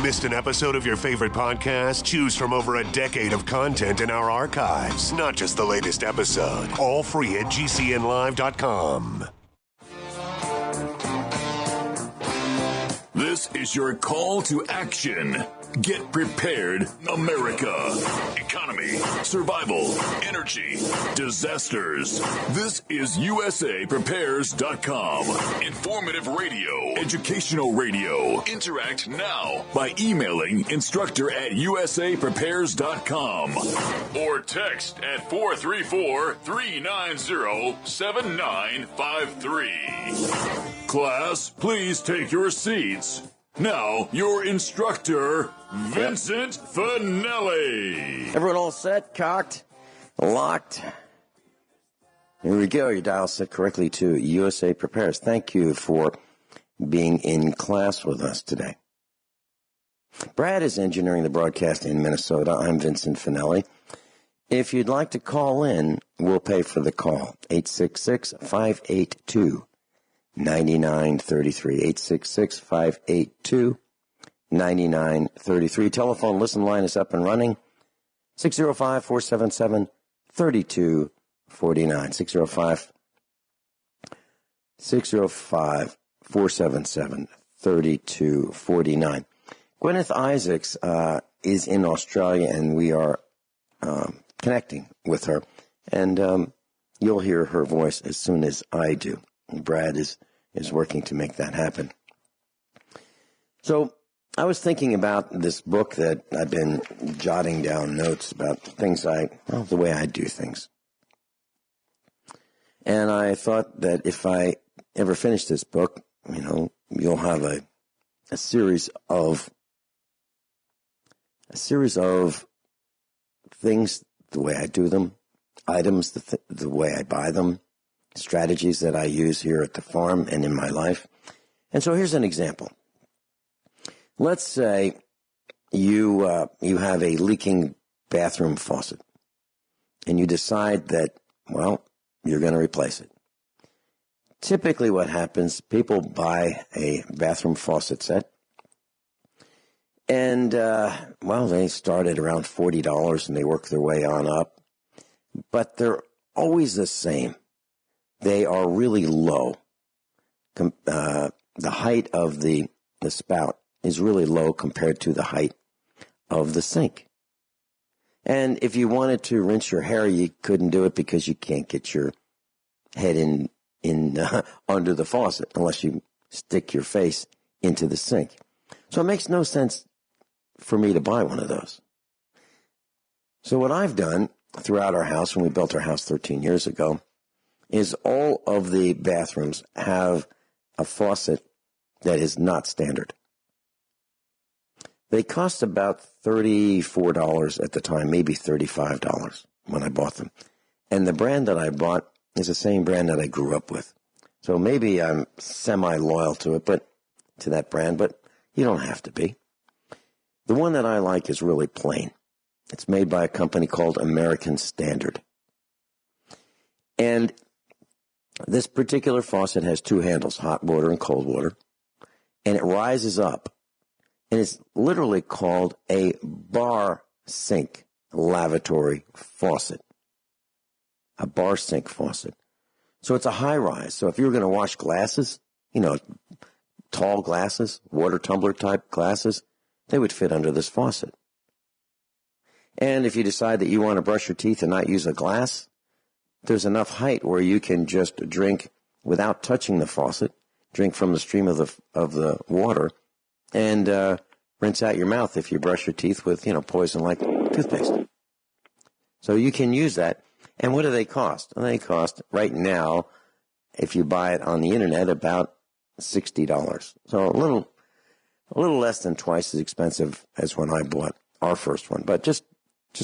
Missed an episode of your favorite podcast? Choose from over a decade of content in our archives, not just the latest episode. All free at GCNlive.com. This is your call to action. Get prepared, America. Economy, survival, energy, disasters. This is USAPrepares.com. Informative radio, educational radio. Interact now by emailing instructor@USAPrepares.com or text at 434-390-7953. Class, please take your seats. Now, your instructor, Vincent Finelli. Everyone all set, cocked, locked? Here we go. Your dial set correctly to USA Prepares. Thank you for being in class with us today. Brad is engineering the broadcast in Minnesota. I'm Vincent Finelli. If you'd like to call in, we'll pay for the call. 866-582-9933. 866-582-9933. Telephone listen line is up and running. 605-477-3249. 605-477-3249. Guineith Isaacs is in Australia, and we are connecting with her. And you'll hear her voice as soon as I do. Brad is working to make that happen. So I was thinking about this book that I've been jotting down notes about things the way I do things. And I thought that if I ever finish this book, you'll have a series of things, the way I do them, items, the way I buy them, strategies that I use here at the farm and in my life. And so here's an example. Let's say you have a leaking bathroom faucet, and you decide that, you're going to replace it. Typically what happens, people buy a bathroom faucet set, and, they start at around $40, and they work their way on up. But they're always the same. They are really low. The height of the spout is really low compared to the height of the sink. And if you wanted to rinse your hair, you couldn't do it because you can't get your head in under the faucet unless you stick your face into the sink. So it makes no sense for me to buy one of those. So what I've done throughout our house, when we built our house 13 years ago, is all of the bathrooms have a faucet that is not standard. They cost about $34 at the time, maybe $35 when I bought them. And the brand that I bought is the same brand that I grew up with. So maybe I'm semi-loyal to it, to that brand, but you don't have to be. The one that I like is really plain. It's made by a company called American Standard. And this particular faucet has two handles, hot water and cold water, and it rises up. And it's literally called a bar sink lavatory faucet. A bar sink faucet. So it's a high rise. So if you were going to wash glasses, tall glasses, water tumbler type glasses, they would fit under this faucet. And if you decide that you want to brush your teeth and not use a glass, there's enough height where you can just drink without touching the faucet, drink from the stream of the water, and rinse out your mouth if you brush your teeth with, poison like toothpaste. So you can use that. And what do they cost? Well, they cost right now, if you buy it on the internet, about $60. So a little less than twice as expensive as when I bought our first one. But just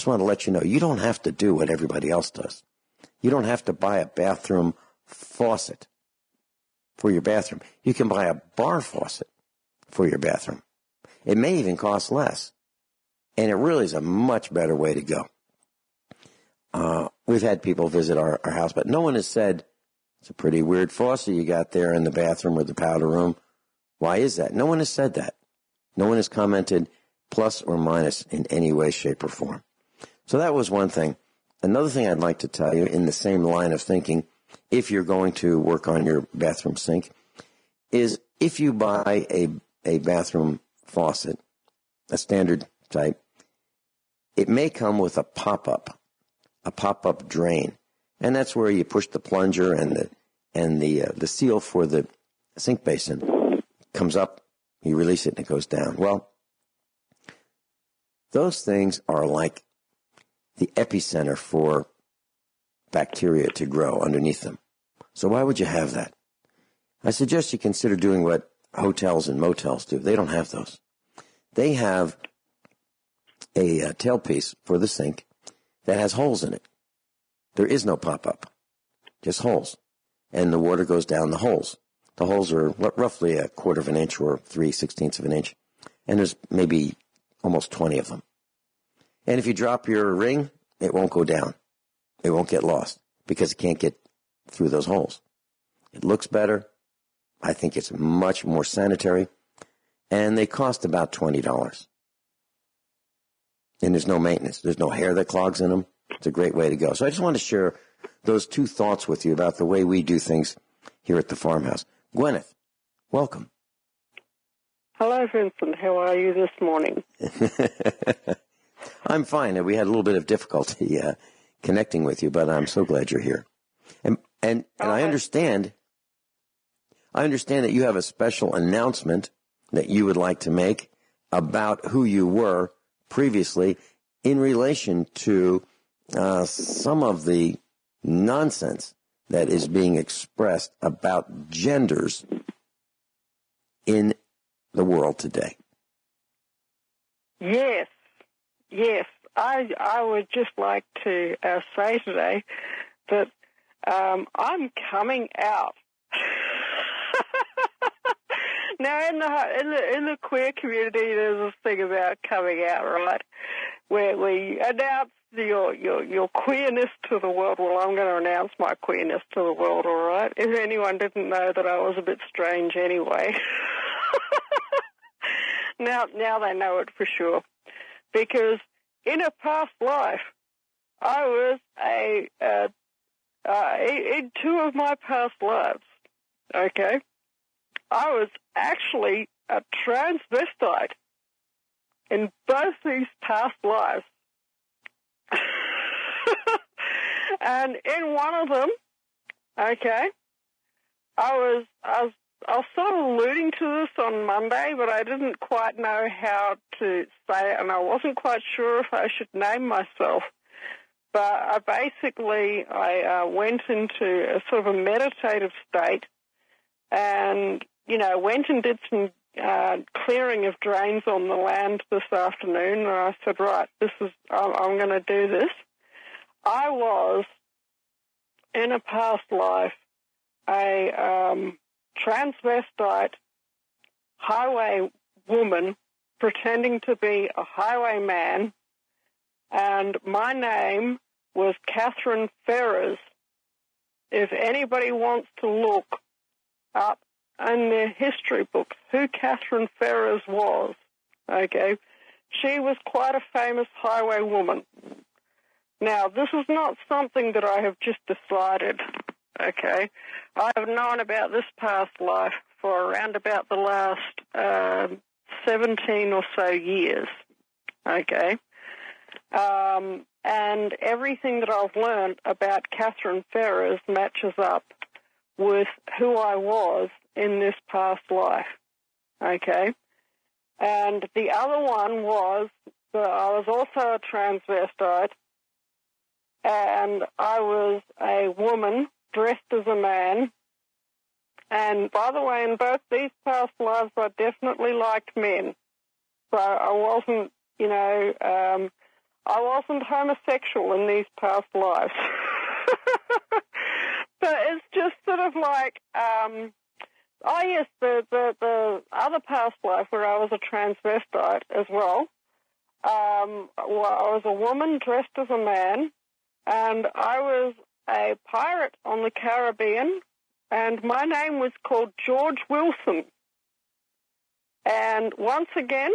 want to let you know, you don't have to do what everybody else does. You don't have to buy a bathroom faucet for your bathroom. You can buy a bar faucet for your bathroom. It may even cost less. And it really is a much better way to go. We've had people visit our house, but no one has said, it's a pretty weird faucet you got there in the bathroom or the powder room. Why is that? No one has said that. No one has commented plus or minus in any way, shape, or form. So that was one thing. Another thing I'd like to tell you in the same line of thinking, if you're going to work on your bathroom sink, is if you buy a bathroom faucet, a standard type, it may come with a pop-up drain. And that's where you push the plunger and the seal for the sink basin comes up, you release it, and it goes down. Well, those things are like the epicenter for bacteria to grow underneath them. So why would you have that? I suggest you consider doing what hotels and motels do. They don't have those. They have a tailpiece for the sink that has holes in it. There is no pop-up, just holes. And the water goes down the holes. The holes are roughly 1/4 of an inch or 3/16 of an inch. And there's maybe almost 20 of them. And if you drop your ring, it won't go down. It won't get lost because it can't get through those holes. It looks better. I think it's much more sanitary. And they cost about $20. And there's no maintenance. There's no hair that clogs in them. It's a great way to go. So I just want to share those two thoughts with you about the way we do things here at the farmhouse. Guineith, welcome. Hello, Vincent. How are you this morning? I'm fine. We had a little bit of difficulty connecting with you, but I'm so glad you're here. And I understand that you have a special announcement that you would like to make about who you were previously in relation to some of the nonsense that is being expressed about genders in the world today. Yes. I would just like to say today that I'm coming out. Now, in the queer community, there's this thing about coming out, right? Where we announce your queerness to the world. Well, I'm going to announce my queerness to the world, all right? If anyone didn't know that I was a bit strange anyway. Now they know it for sure. Because in a past life, I was in two of my past lives, okay, I was actually a transvestite in both these past lives. And in one of them, okay, I was sort of alluding to this on Monday, but I didn't quite know how to say it, and I wasn't quite sure if I should name myself. But I went into a sort of a meditative state and, went and did some clearing of drains on the land this afternoon, and I said, right, I'm going to do this. I was, in a past life, a transvestite highway woman pretending to be a highwayman, and my name was Catherine Ferrers. If anybody wants to look up in their history books who Catherine Ferrers was, okay, she was quite a famous highway woman. Now, this is not something that I have just decided, okay. I have known about this past life for around about the last 17 or so years, okay. And everything that I've learned about Catherine Ferrers matches up with who I was in this past life, okay? And the other one was that I was also a transvestite, and I was a woman dressed as a man. And by the way, in both these past lives, I definitely liked men. So I wasn't, I wasn't homosexual in these past lives. But it's just sort of like, yes, the other past life where I was a transvestite as well. I was a woman dressed as a man, and I was a pirate on the Caribbean, and my name was called George Wilson. And once again,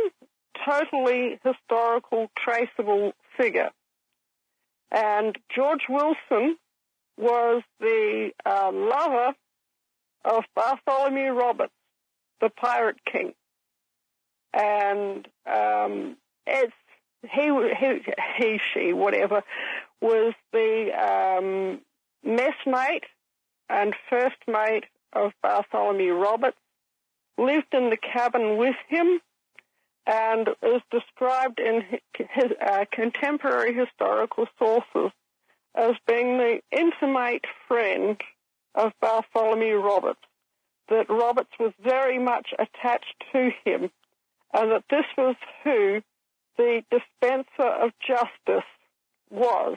totally historical, traceable figure. And George Wilson was the lover of Bartholomew Roberts, the Pirate King. And she, whatever, was the messmate and first mate of Bartholomew Roberts, lived in the cabin with him, and is described in his contemporary historical sources as being the intimate friend of Bartholomew Roberts, that Roberts was very much attached to him, and that this was who the dispenser of justice was,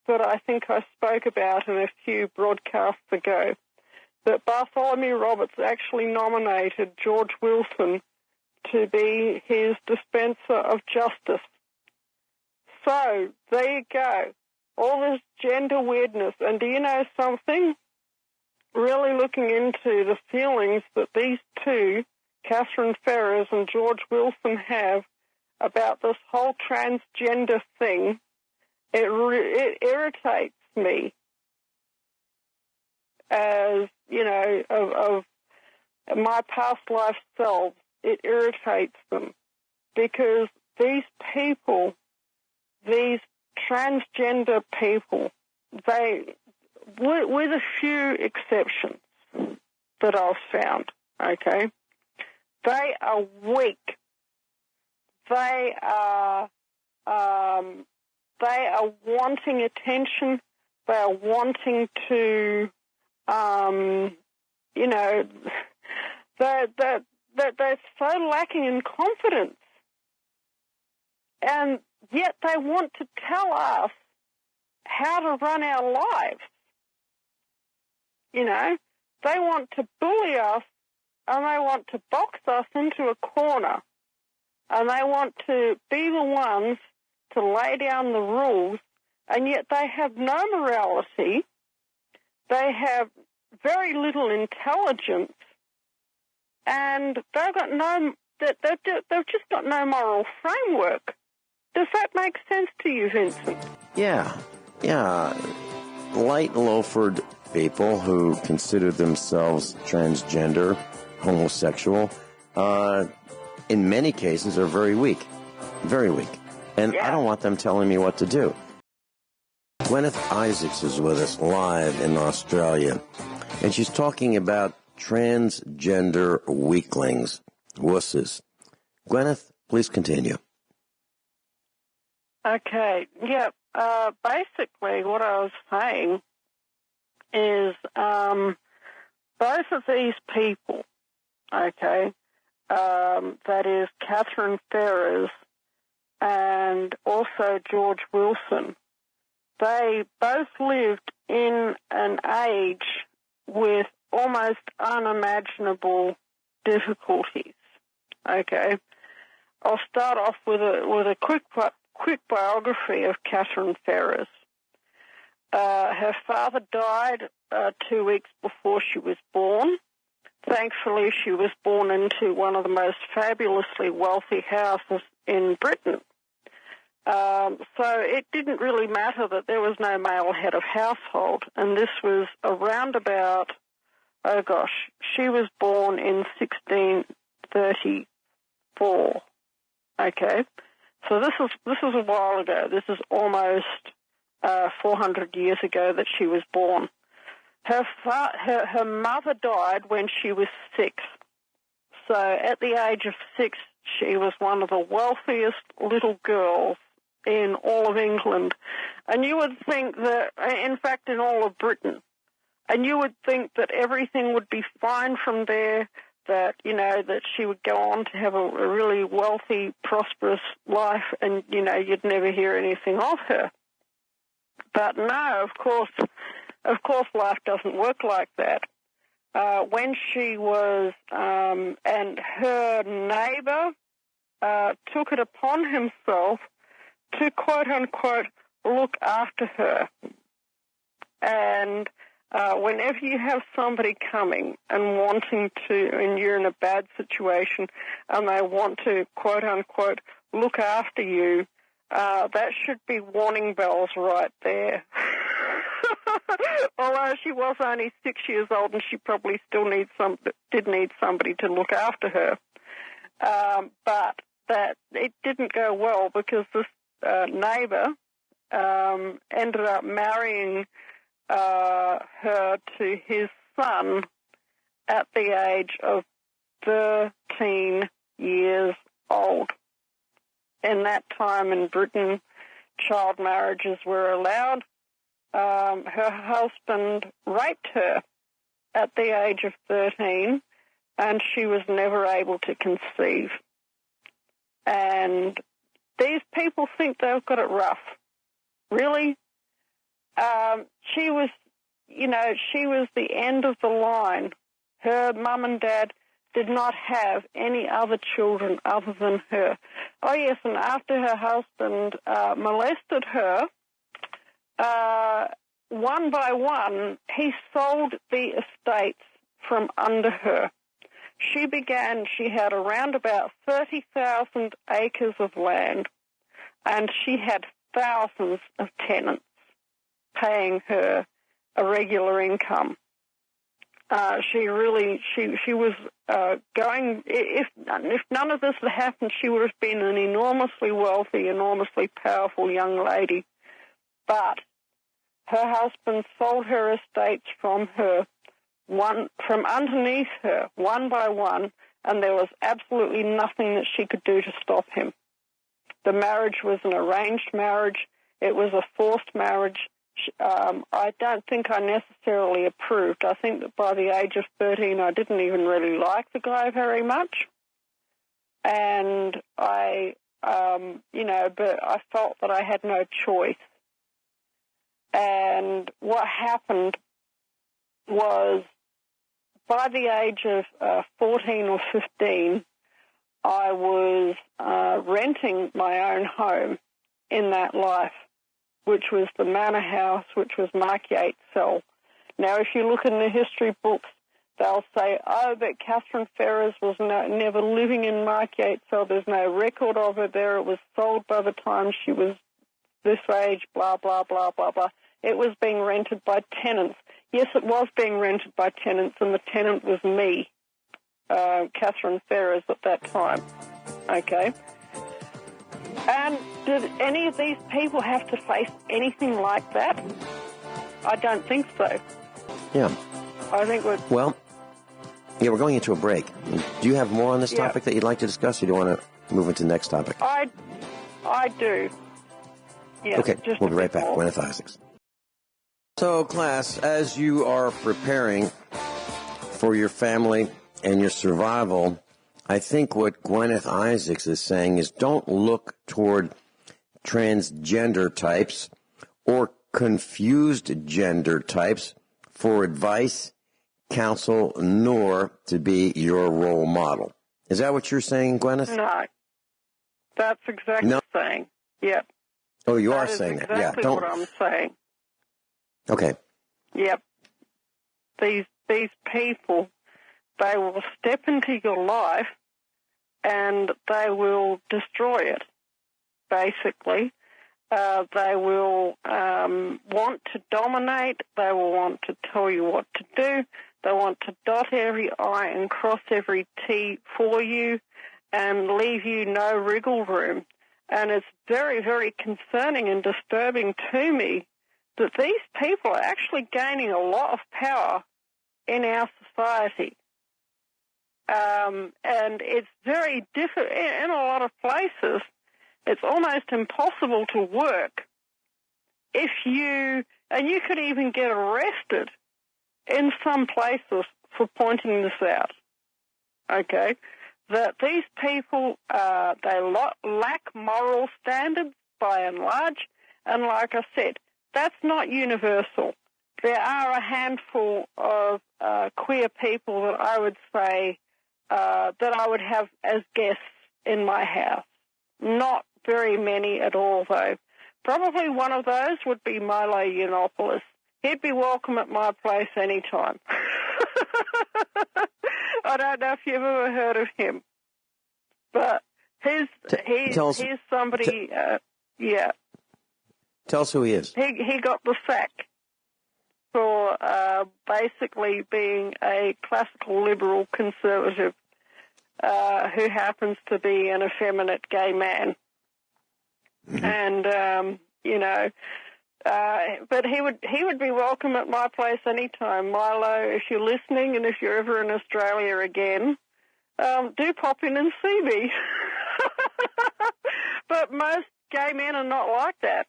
that I think I spoke about in a few broadcasts ago, that Bartholomew Roberts actually nominated George Wilson to be his dispenser of justice. So, there you go. All this gender weirdness. And do you know something? Really looking into the feelings that these two, Catherine Ferrers and George Wilson, have about this whole transgender thing, it irritates me. As, you know, of my past life selves, it irritates them, because these people, these transgender people, they, with a few exceptions that I've found, okay, they are weak. They are wanting attention. They are wanting to, you know, they're so lacking in confidence, and yet they want to tell us how to run our lives. You know, they want to bully us, and they want to box us into a corner, and they want to be the ones to lay down the rules, and yet they have no morality. They have very little intelligence, and they've just got no moral framework. Does that make sense to you, Vincent? Yeah. Light-loafered people who consider themselves transgender, homosexual, in many cases are very weak. Very weak. And I don't want them telling me what to do. Guineith Isaacs is with us live in Australia, and she's talking about transgender weaklings, wusses. Guineith, please continue. Okay, yeah, basically what I was saying is both of these people, okay, that is Catherine Ferrers and also George Wilson, they both lived in an age with almost unimaginable difficulties. Okay, I'll start off with a quick biography of Catherine Ferrers. Her father died 2 weeks before she was born. Thankfully, she was born into one of the most fabulously wealthy houses in Britain. So it didn't really matter that there was no male head of household, and this was around about, she was born in 1634. Okay, so this is a while ago. This is almost 400 years ago that she was born. Her mother died when she was 6. So at the age of 6, she was one of the wealthiest little girls in all of England. And you would think that, in fact, in all of Britain, and you would think that everything would be fine from there, that, you know, that she would go on to have a really wealthy, prosperous life, and, you know, you'd never hear anything of her. But no, of course, life doesn't work like that. When she was, and her neighbour took it upon himself to, quote-unquote, look after her. And whenever you have somebody coming and wanting to, and you're in a bad situation, and they want to, quote unquote, look after you, that should be warning bells right there. Although she was only 6 years old and she probably still did need somebody to look after her. But that it didn't go well because this neighbour ended up marrying her to his son at the age of 13 years old. In that time in Britain, child marriages were allowed. Her husband raped her at the age of 13, and she was never able to conceive. And these people think they've got it rough. Really? She was the end of the line. Her mum and dad did not have any other children other than her. Oh, yes, and after her husband molested her, one by one, he sold the estates from under her. She had around about 30,000 acres of land, and she had thousands of tenants paying her a regular income. She was going, if none of this had happened, she would have been an enormously wealthy, enormously powerful young lady. But her husband sold her estates from underneath her, one by one, and there was absolutely nothing that she could do to stop him. The marriage was an arranged marriage. It was a forced marriage. I don't think I necessarily approved. I think that by the age of 13, I didn't even really like the guy very much. And but I felt that I had no choice. And what happened was, by the age of 14 or 15, I was renting my own home in that life, which was the manor house, which was Mark Yates' cell. Now, if you look in the history books, they'll say, oh, but Catherine Ferrers was never living in Mark Yates' cell. There's no record of her there. It was sold by the time she was this age, blah, blah, blah, blah, blah. It was being rented by tenants. Yes, it was being rented by tenants, and the tenant was me, Catherine Ferrers, at that time. Okay. And did any of these people have to face anything like that? I don't think so. Yeah. I think we're going into a break. Do you have more on this topic that you'd like to discuss, or do you want to move into the next topic? I do. Yeah. Okay, we'll be right back. Guineith Isaacs. So, class, as you are preparing for your family and your survival, I think what Guineith Isaacs is saying is don't look toward transgender types or confused gender types for advice, counsel, nor to be your role model. Is that what you're saying, Guineith? No. That's exactly what I'm saying. Yep. Oh, you are saying that. Yeah. That's what I'm saying. Okay. Yep. These people, they will step into your life and they will destroy it, basically. They will want to dominate. They will want to tell you what to do. They want to dot every I and cross every T for you and leave you no wriggle room. And it's very, very concerning and disturbing to me that these people are actually gaining a lot of power in our society. And it's very difficult. In a lot of places, it's almost impossible to work and you could even get arrested in some places for pointing this out. Okay? That these people, they lack moral standards by and large, and like I said, that's not universal. There are a handful of queer people that I would say that I would have as guests in my house. Not very many at all, though. Probably one of those would be Milo Yiannopoulos. he'd be welcome at my place anytime. I don't know if you've ever heard of him, but he's somebody. Yeah. Tell us who he is. He got the sack for basically being a classical liberal conservative who happens to be an effeminate gay man. Mm-hmm. And, but he would be welcome at my place anytime. Milo, if you're listening and if you're ever in Australia again, do pop in and see me. But most gay men are not like that.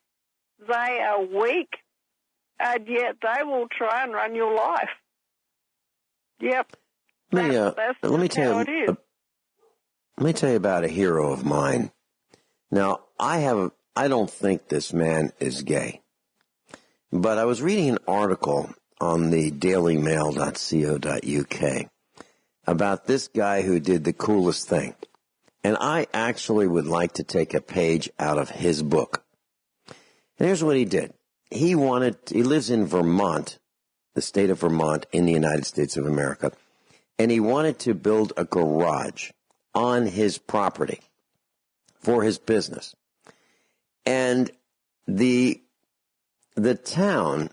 They are weak, and yet they will try and run your life. Yep. That's let me tell you. Let me tell you about a hero of mine. Now, I don't think this man is gay, but I was reading an article on the dailymail.co.uk about this guy who did the coolest thing. And I actually would like to take a page out of his book. And here's what he did. He lives in Vermont, the state of Vermont in the United States of America, and he wanted to build a garage on his property for his business. And the town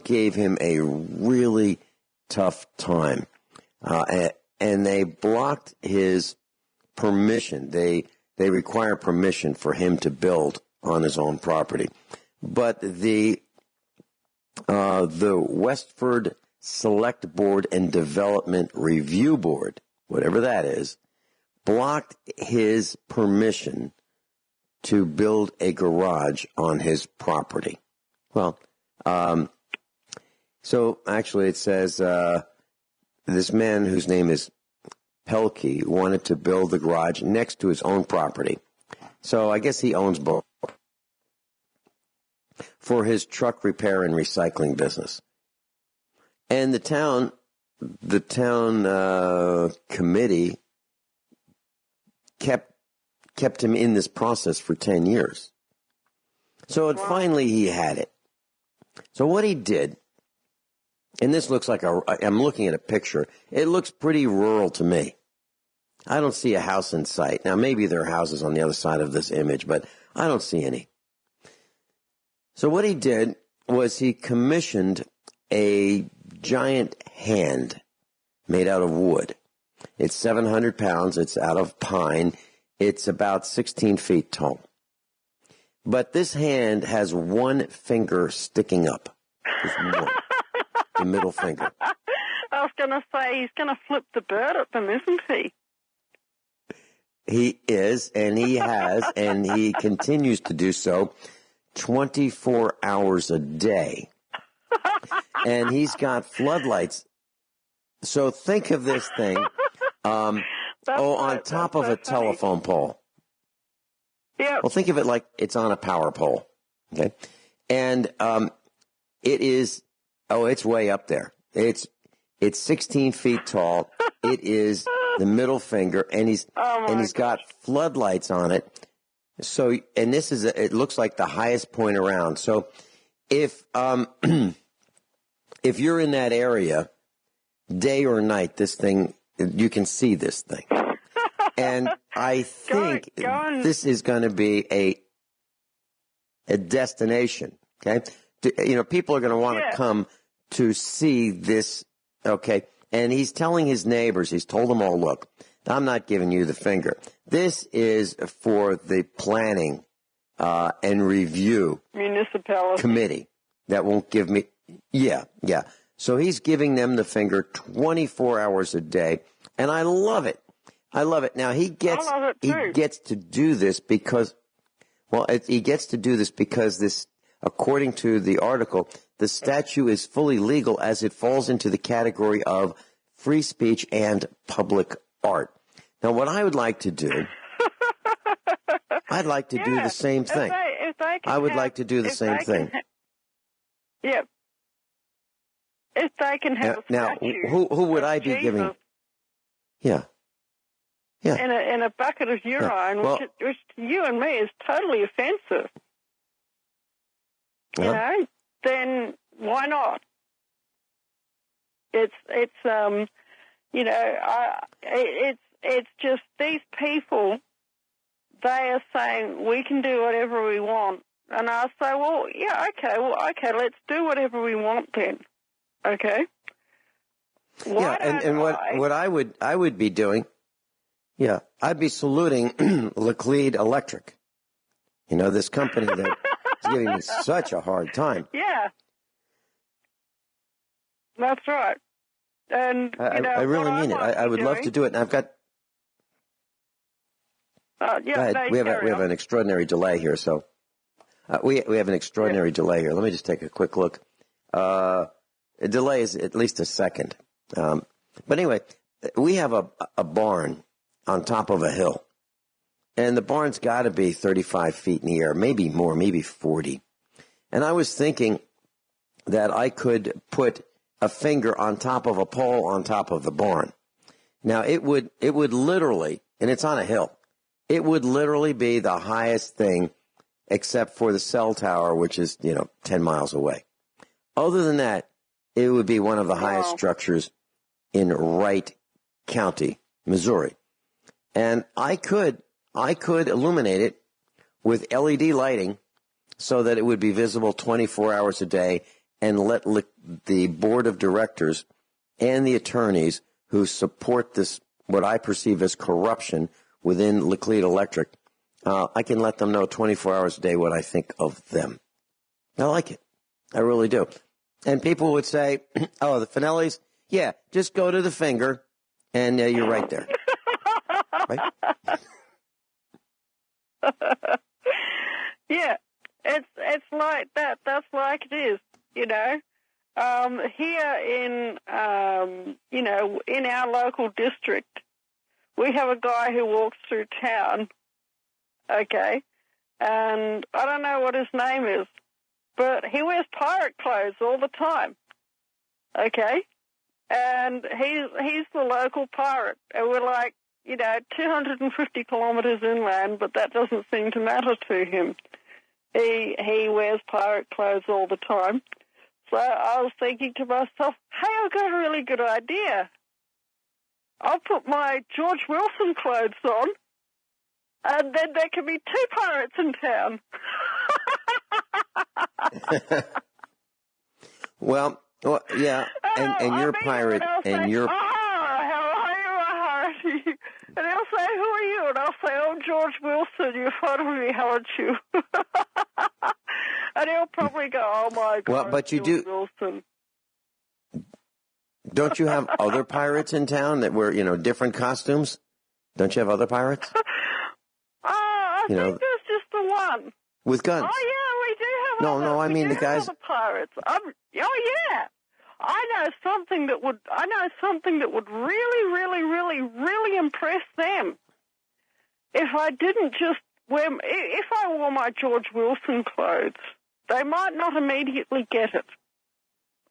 gave him a really tough time, and they blocked his permission. They require permission for him to build on his own property. But the Westford Select Board and Development Review Board, whatever that is, blocked his permission to build a garage on his property. Well, so actually it says this man whose name is Pelkey wanted to build the garage next to his own property. So I guess he owns both for his truck repair and recycling business. And the town committee kept him in this process for 10 years. So finally he had it. So what he did, and this looks like I'm looking at a picture. It looks pretty rural to me. I don't see a house in sight. Now, maybe there are houses on the other side of this image, but I don't see any. So what he did was he commissioned a giant hand made out of wood. It's 700 pounds. It's out of pine. It's about 16 feet tall. But this hand has one finger sticking up. Just one. The middle finger. I was going to say, he's going to flip the bird at them, isn't he? He is, and he has, and he continues to do so 24 hours a day. And he's got floodlights. So think of this thing on top of a telephone pole. Yeah. Well, think of it like it's on a power pole. Okay. And it is, it's way up there. It's 16 feet tall. It is the middle finger, and he's got floodlights on it. So, and this is it looks like the highest point around. So, if you're in that area, day or night, this thing, you can see this thing. And I think this is going to be a destination. Okay, people are going to want to come to see this. Okay. And he's telling his neighbors, he's told them all, look, I'm not giving you the finger. This is for the planning and review municipality committee that won't give me. Yeah. So he's giving them the finger 24 hours a day. And I love it. Now he gets to do this because, this, according to the article, the statue is fully legal as it falls into the category of free speech and public art. Now, what I would like to do, I'd like to do the same thing. I would like to do the same thing. Yep. If they can have a statue. Now, who would I be giving? Yeah. In a bucket of urine, which to you and me is totally offensive. then why not? It's just these people, they are saying we can do whatever we want. And I say, okay, let's do whatever we want then. Okay? What I would be doing, I'd be saluting Laclede Electric. You know, this company that is giving me such a hard time. Yeah. That's right. And I really mean it. I would love to do it, and I've got. We have an extraordinary delay here, so we have an extraordinary delay here. Let me just take a quick look. A delay is at least a second, but anyway, we have a barn on top of a hill, and the barn's got to be 35 feet in the air, maybe more, maybe 40. And I was thinking that I could put a finger on top of a pole on top of the barn. Now it would literally, and it's on a hill, it would literally be the highest thing except for the cell tower, which is, 10 miles away. Other than that, it would be one of the highest structures in Wright County, Missouri. And I could illuminate it with LED lighting so that it would be visible 24 hours a day, and let the board of directors and the attorneys who support this, what I perceive as corruption within Laclede Electric, I can let them know 24 hours a day what I think of them. I like it. I really do. And people would say, oh, the Finellis, just go to the finger, and you're right there. Right? Yeah, it's like that. That's like it is. Here in our local district, we have a guy who walks through town, okay, and I don't know what his name is, but he wears pirate clothes all the time, okay, and he's the local pirate, and we're like, 250 kilometers inland, but that doesn't seem to matter to him. He wears pirate clothes all the time. So I was thinking to myself, hey, I've got a really good idea. I'll put my George Wilson clothes on, and then there can be two pirates in town. well, yeah, and you're a pirate, and you're... how are you, Harry? And he'll say, who are you? And I'll say, I'm George Wilson. You're fond of me, haven't you? And he'll probably go, oh, my God, well, but you George do... Wilson. Don't you have other pirates in town that wear, different costumes? Don't you have other pirates? I think there's just the one. With guns? Oh, yeah, we do have No, I mean the guys... other pirates. Oh, yeah. I know something that would really, really, really, really impress them. If I didn't just if I wore my George Wilson clothes, they might not immediately get it.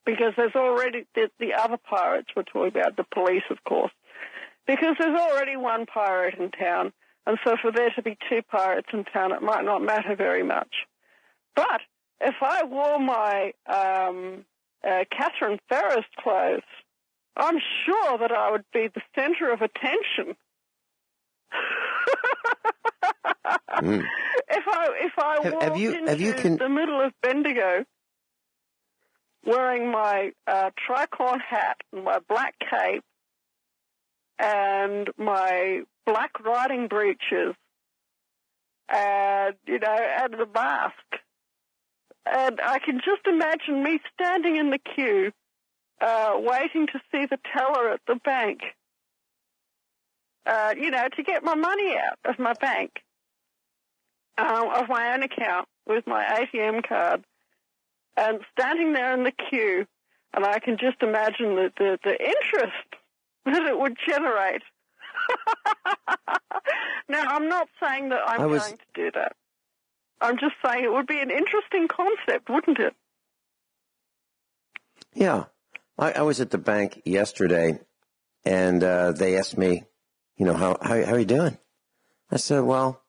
Because there's already the other pirates we're talking about, the police, of course. Because there's already one pirate in town, and so for there to be two pirates in town, it might not matter very much. But if I wore my Catherine Ferris clothes, I'm sure that I would be the center of attention. If I walked into the middle of Bendigo wearing my tricorn hat and my black cape and my black riding breeches and, and the mask. And I can just imagine me standing in the queue, waiting to see the teller at the bank, to get my money out of my bank, of my own account with my ATM card, and standing there in the queue, and I can just imagine the interest that it would generate. Now, I'm not saying that I'm going to do that. I'm just saying it would be an interesting concept, wouldn't it? Yeah. I was at the bank yesterday, and they asked me, how are you doing? I said, well,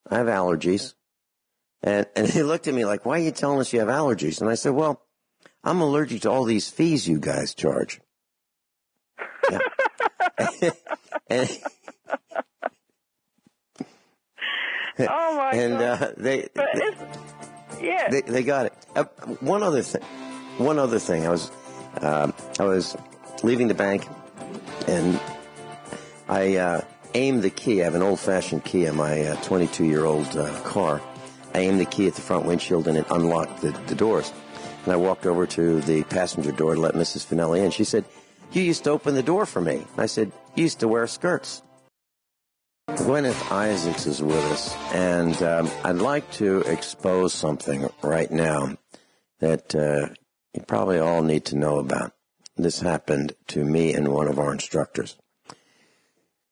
I have allergies, And he looked at me like, why are you telling us you have allergies? And I said, well, I'm allergic to all these fees you guys charge. Yeah. and, oh my God! They got it. One other thing. I was leaving the bank, and I aimed the key. I have an old-fashioned key in my 22-year-old car. I aimed the key at the front windshield, and it unlocked the doors. And I walked over to the passenger door to let Mrs. Finelli in. She said, "You used to open the door for me." I said, "You used to wear skirts." Guineith Isaacs is with us, and I'd like to expose something right now that you probably all need to know about. This happened to me and one of our instructors.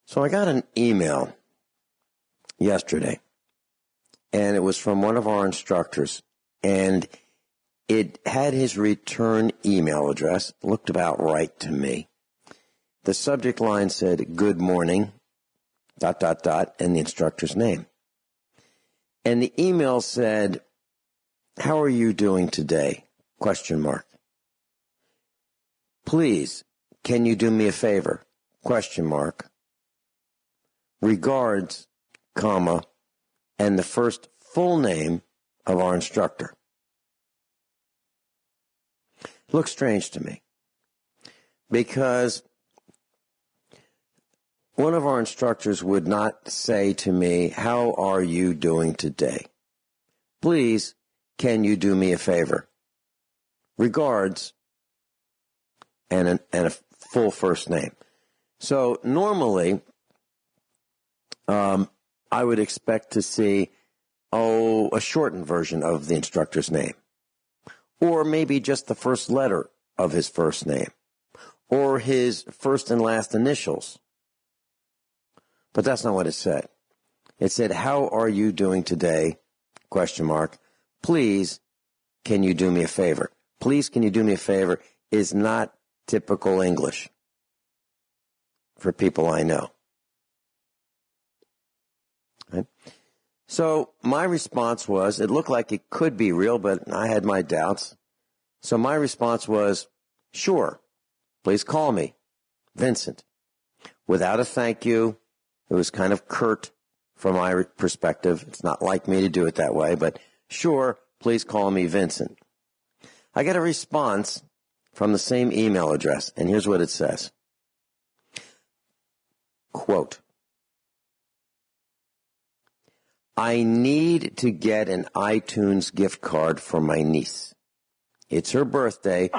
So I got an email yesterday, and it was from one of our instructors, and it had his return email address, looked about right to me. The subject line said, "Good morning, ... and the instructor's name. And the email said, "How are you doing today? ? Please, can you do me a favor? ? Regards, and the first full name of our instructor." Looks strange to me, because one of our instructors would not say to me, "How are you doing today? Please, can you do me a favor? Regards," and a full first name. So normally, I would expect to see, a shortened version of the instructor's name, or maybe just the first letter of his first name, or his first and last initials. But that's not what it said. It said, "How are you doing today? ? Please, can you do me a favor?" Please, can you do me a favor is not typical English for people I know. Right? So my response was, it looked like it could be real, but I had my doubts. So my response was, "Sure, please call me, Vincent," without a thank you. It was kind of curt from my perspective. It's not like me to do it that way, but "Sure, please call me Vincent." I get a response from the same email address, and here's what it says. Quote, "I need to get an iTunes gift card for my niece. It's her birthday,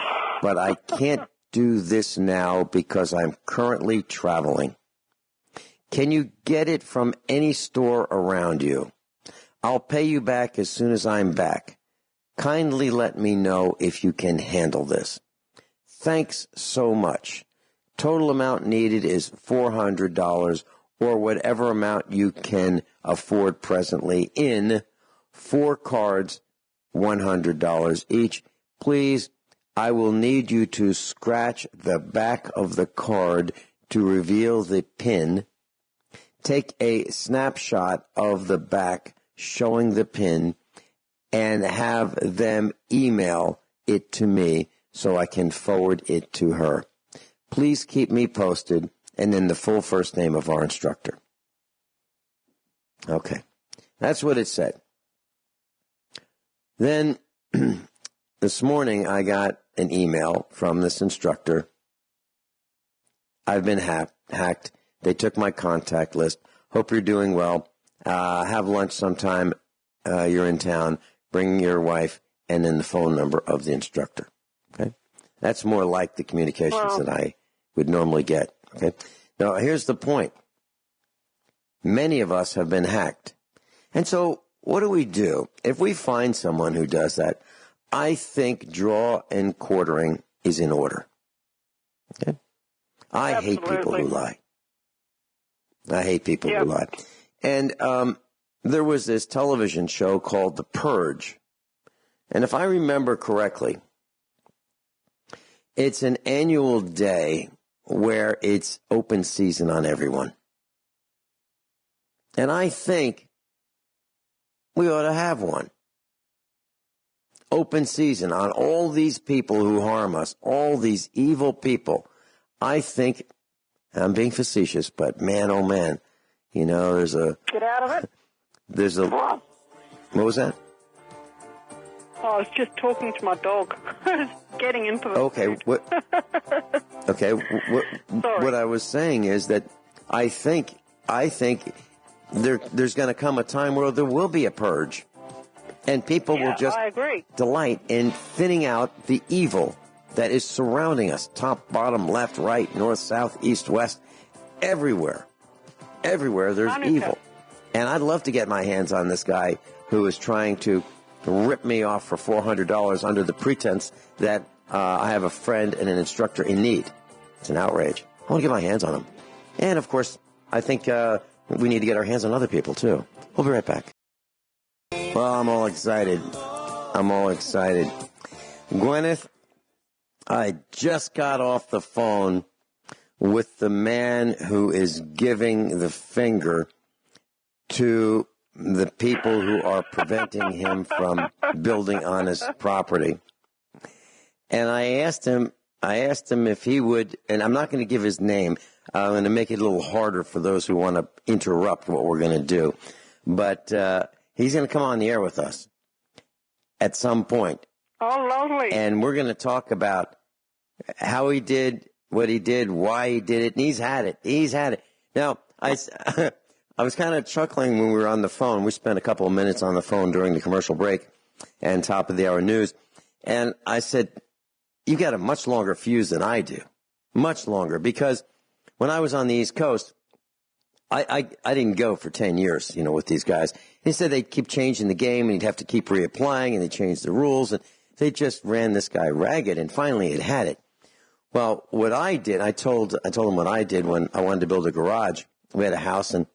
but I can't do this now because I'm currently traveling. Can you get it from any store around you? I'll pay you back as soon as I'm back. Kindly let me know if you can handle this. Thanks so much. Total amount needed is $400 or whatever amount you can afford presently in 4 cards, $100 each. Please, I will need you to scratch the back of the card to reveal the pin. Take a snapshot of the back showing the pin and have them email it to me so I can forward it to her. Please keep me posted," and then the full first name of our instructor. Okay, that's what it said. Then this morning I got an email from this instructor. I've been hacked. They took my contact list. Hope you're doing well. Have lunch sometime. You're in town. Bring your wife, and then the phone number of the instructor. Okay, that's more like the communications that I would normally get. Okay, now here's the point. Many of us have been hacked, and so what do? If we find someone who does that, I think draw and quartering is in order. Okay, I hate people who lie. I hate people who lie. And there was this television show called The Purge. And if I remember correctly, it's an annual day where it's open season on everyone. And I think we ought to have one. open season on all these people who harm us, all these evil people, I think, I'm being facetious, but man, oh man, you know, there's a... Get out of it. There's a... What was that? Oh, I was just talking to my dog. Getting into the Okay, what I was saying is that I think there's going to come a time where there will be a purge, and people will just delight in thinning out the evil that is surrounding us, top, bottom, left, right, north, south, east, west, everywhere. Everywhere there's evil. And I'd love to get my hands on this guy who is trying to rip me off for $400 under the pretense that I have a friend and an instructor in need. It's an outrage. I want to get my hands on him. And, of course, I think we need to get our hands on other people, too. We'll be right back. Well, I'm all excited. Guineith, I just got off the phone with the man who is giving the finger to the people who are preventing him from building on his property. And I asked him if he would, and I'm not going to give his name. I'm going to make it a little harder for those who want to interrupt what we're going to do. But he's going to come on the air with us at some point. Oh, lovely. And we're going to talk about how he did what he did, why he did it, and he's had it. Now, I was kind of chuckling when we were on the phone. We spent a couple of minutes on the phone during the commercial break and top of the hour news. And I said, you got a much longer fuse than I do. Much longer. Because when I was on the East Coast, I didn't go for 10 years, you know, with these guys. He said they'd keep changing the game and he'd have to keep reapplying, and they changed the rules, and they just ran this guy ragged, and finally it had it. Well, what I did, I told him what I did when I wanted to build a garage. We had a house, and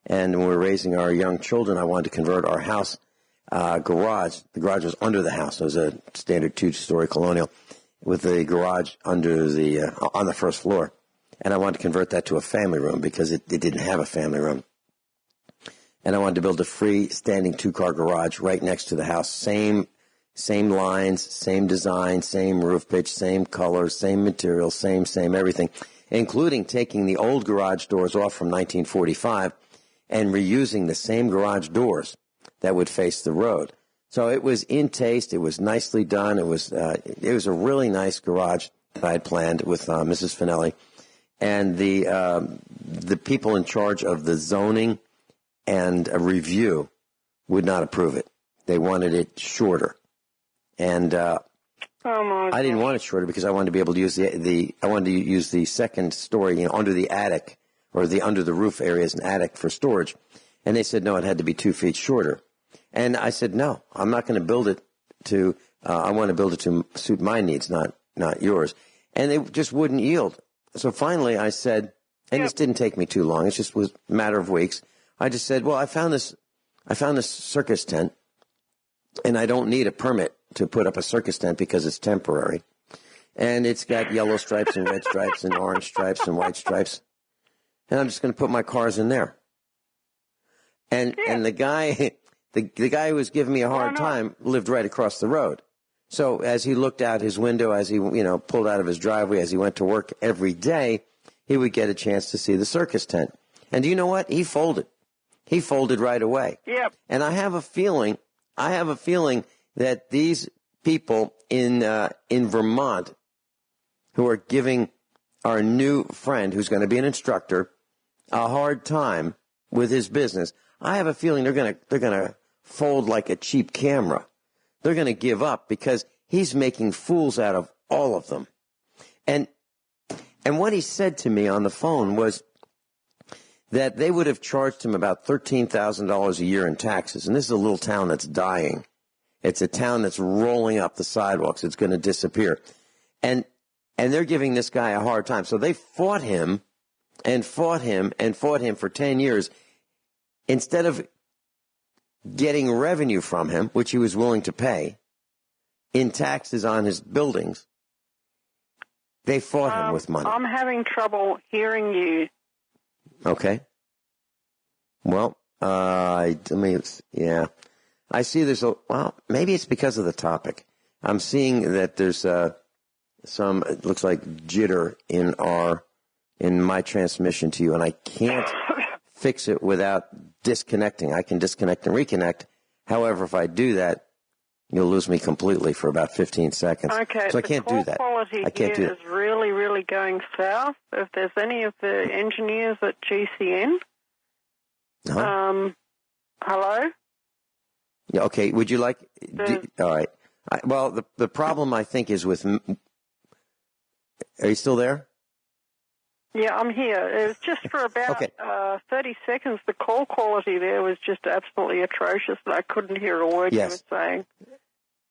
when we were raising our young children, I wanted to convert our house garage. The garage was under the house. It was a standard 2-story colonial with the garage under on the first floor. And I wanted to convert that to a family room because it didn't have a family room. And I wanted to build a freestanding 2-car garage right next to the house. Same lines, same design, same roof pitch, same color, same material, same everything, including taking the old garage doors off from 1945 and reusing the same garage doors that would face the road. So it was in taste. It was nicely done. It was a really nice garage that I had planned with Mrs. Finelli. And the people in charge of the zoning and a review would not approve it. They wanted it shorter. And I didn't want it shorter because I wanted to be able to use I wanted to use the second story, you know, under the attic, or the under the roof area as an attic for storage. And they said no, it had to be 2 feet shorter. And I said no, I'm not going to build it to. I want to build it to suit my needs, not yours. And they just wouldn't yield. So finally, I said, and this didn't take me too long. It just was a matter of weeks. I just said, well, I found this circus tent, and I don't need a permit to put up a circus tent because it's temporary. And it's got yellow stripes and red stripes and orange stripes and white stripes. And I'm just going to put my cars in there. And the guy who was giving me a hard time lived right across the road. So as he looked out his window, as he, you know, pulled out of his driveway, as he went to work every day, he would get a chance to see the circus tent. And do you know what? He folded. He folded right away. Yep. And I have a feeling that these people in Vermont who are giving our new friend, who's going to be an instructor, a hard time with his business, I have a feeling they're going to fold like a cheap camera. They're going to give up because he's making fools out of all of them. And what he said to me on the phone was that they would have charged him about $13,000 a year in taxes. And this is a little town that's dying. It's a town that's rolling up the sidewalks. It's going to disappear. And they're giving this guy a hard time. So they fought him for 10 years. Instead of getting revenue from him, which he was willing to pay, in taxes on his buildings, they fought him with money. I'm having trouble hearing you. Okay. Well, I'm I see maybe it's because of the topic. I'm seeing that there's some, it looks like jitter in my transmission to you, and I can't fix it without disconnecting. I can disconnect and reconnect. However, if I do that, you'll lose me completely for about 15 seconds. Okay, so I can't do that. The call quality here is really, really going south. If there's any of the engineers at GCN, hello? Yeah, okay, would you like... all right. Well, the problem, I think, is with... Are you still there? Yeah, I'm here. It was just for about 30 seconds. The call quality there was just absolutely atrocious, and I couldn't hear a word you were saying.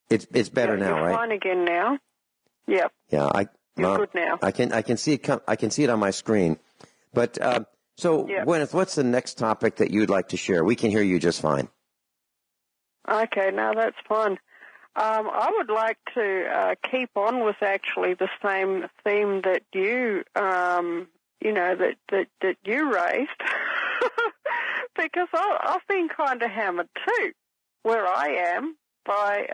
It's better now, right? You're fine again now. Yep. Yeah, you're good now. I can see it. I can see it on my screen. But Gwyneth, what's the next topic that you'd like to share? We can hear you just fine. Okay, now that's fine. I would like to keep on with actually the same theme that you, that you raised, because I've been kind of hammered too, where I am by,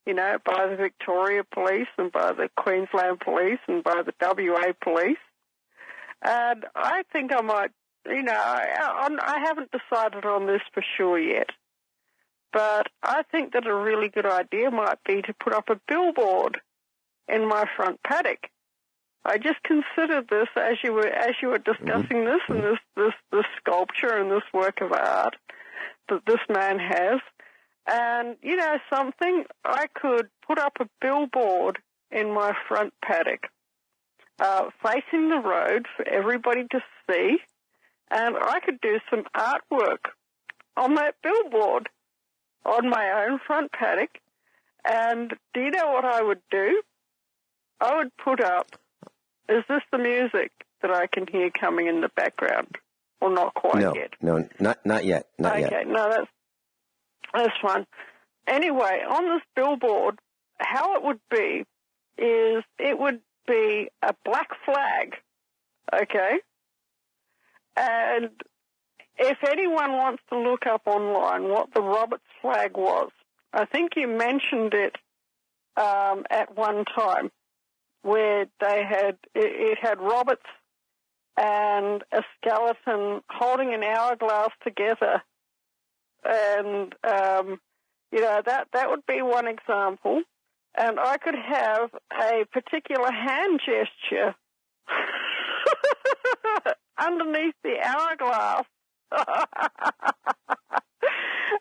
by the Victoria Police and by the Queensland Police and by the WA Police, and I think I might, I haven't decided on this for sure yet. But I think that a really good idea might be to put up a billboard in my front paddock. I just considered this as you were discussing this and this sculpture and this work of art that this man has. And, something, I could put up a billboard in my front paddock facing the road for everybody to see, and I could do some artwork on that billboard on my own front paddock. And do you know what I would do? I would put up, is this the music that I can hear coming in the background? Or not quite yet? No, not yet. Not yet. Okay, no, that's fine. Anyway, on this billboard, how it would be is it would be a black flag, okay? And if anyone wants to look up online what the Roberts flag was, I think you mentioned it at one time, where it had Roberts and a skeleton holding an hourglass together, and that would be one example. And I could have a particular hand gesture underneath the hourglass.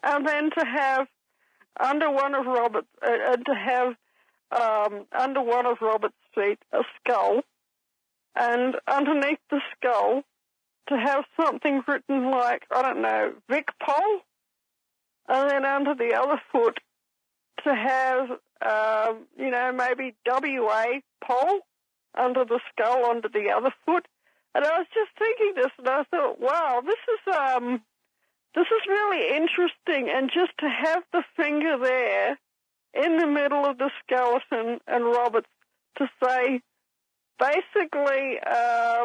And then to have under one of Robert's feet a skull, and underneath the skull to have something written like, I don't know, Vic Pole, and then under the other foot to have maybe WA Pole under the skull under the other foot. And I was just thinking this, and I thought, wow, this is really interesting. And just to have the finger there in the middle of the skeleton and Roberts to say, basically, I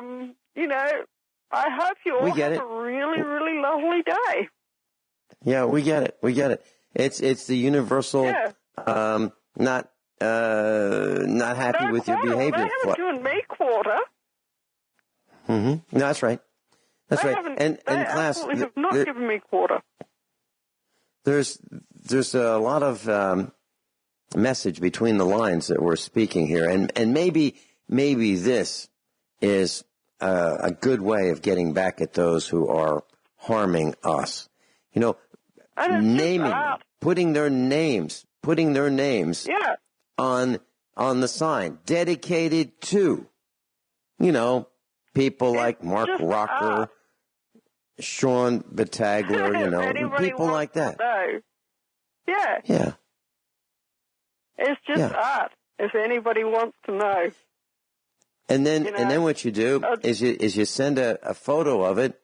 hope you all have a really, really lovely day. Yeah, we get it. It's the universal, not happy with your behavior. They haven't given me quarter. Mm-hmm. No, that's right. That's right. And class, they have not given me quarter. There's a lot of message between the lines that we're speaking here, and maybe this is a good way of getting back at those who are harming us. Naming, putting their names on the sign, dedicated to, people like Mark Rocker, Sean Battaglia, people like that. Yeah. Yeah. It's just art, if anybody wants to know. And then what you do is you send a photo of it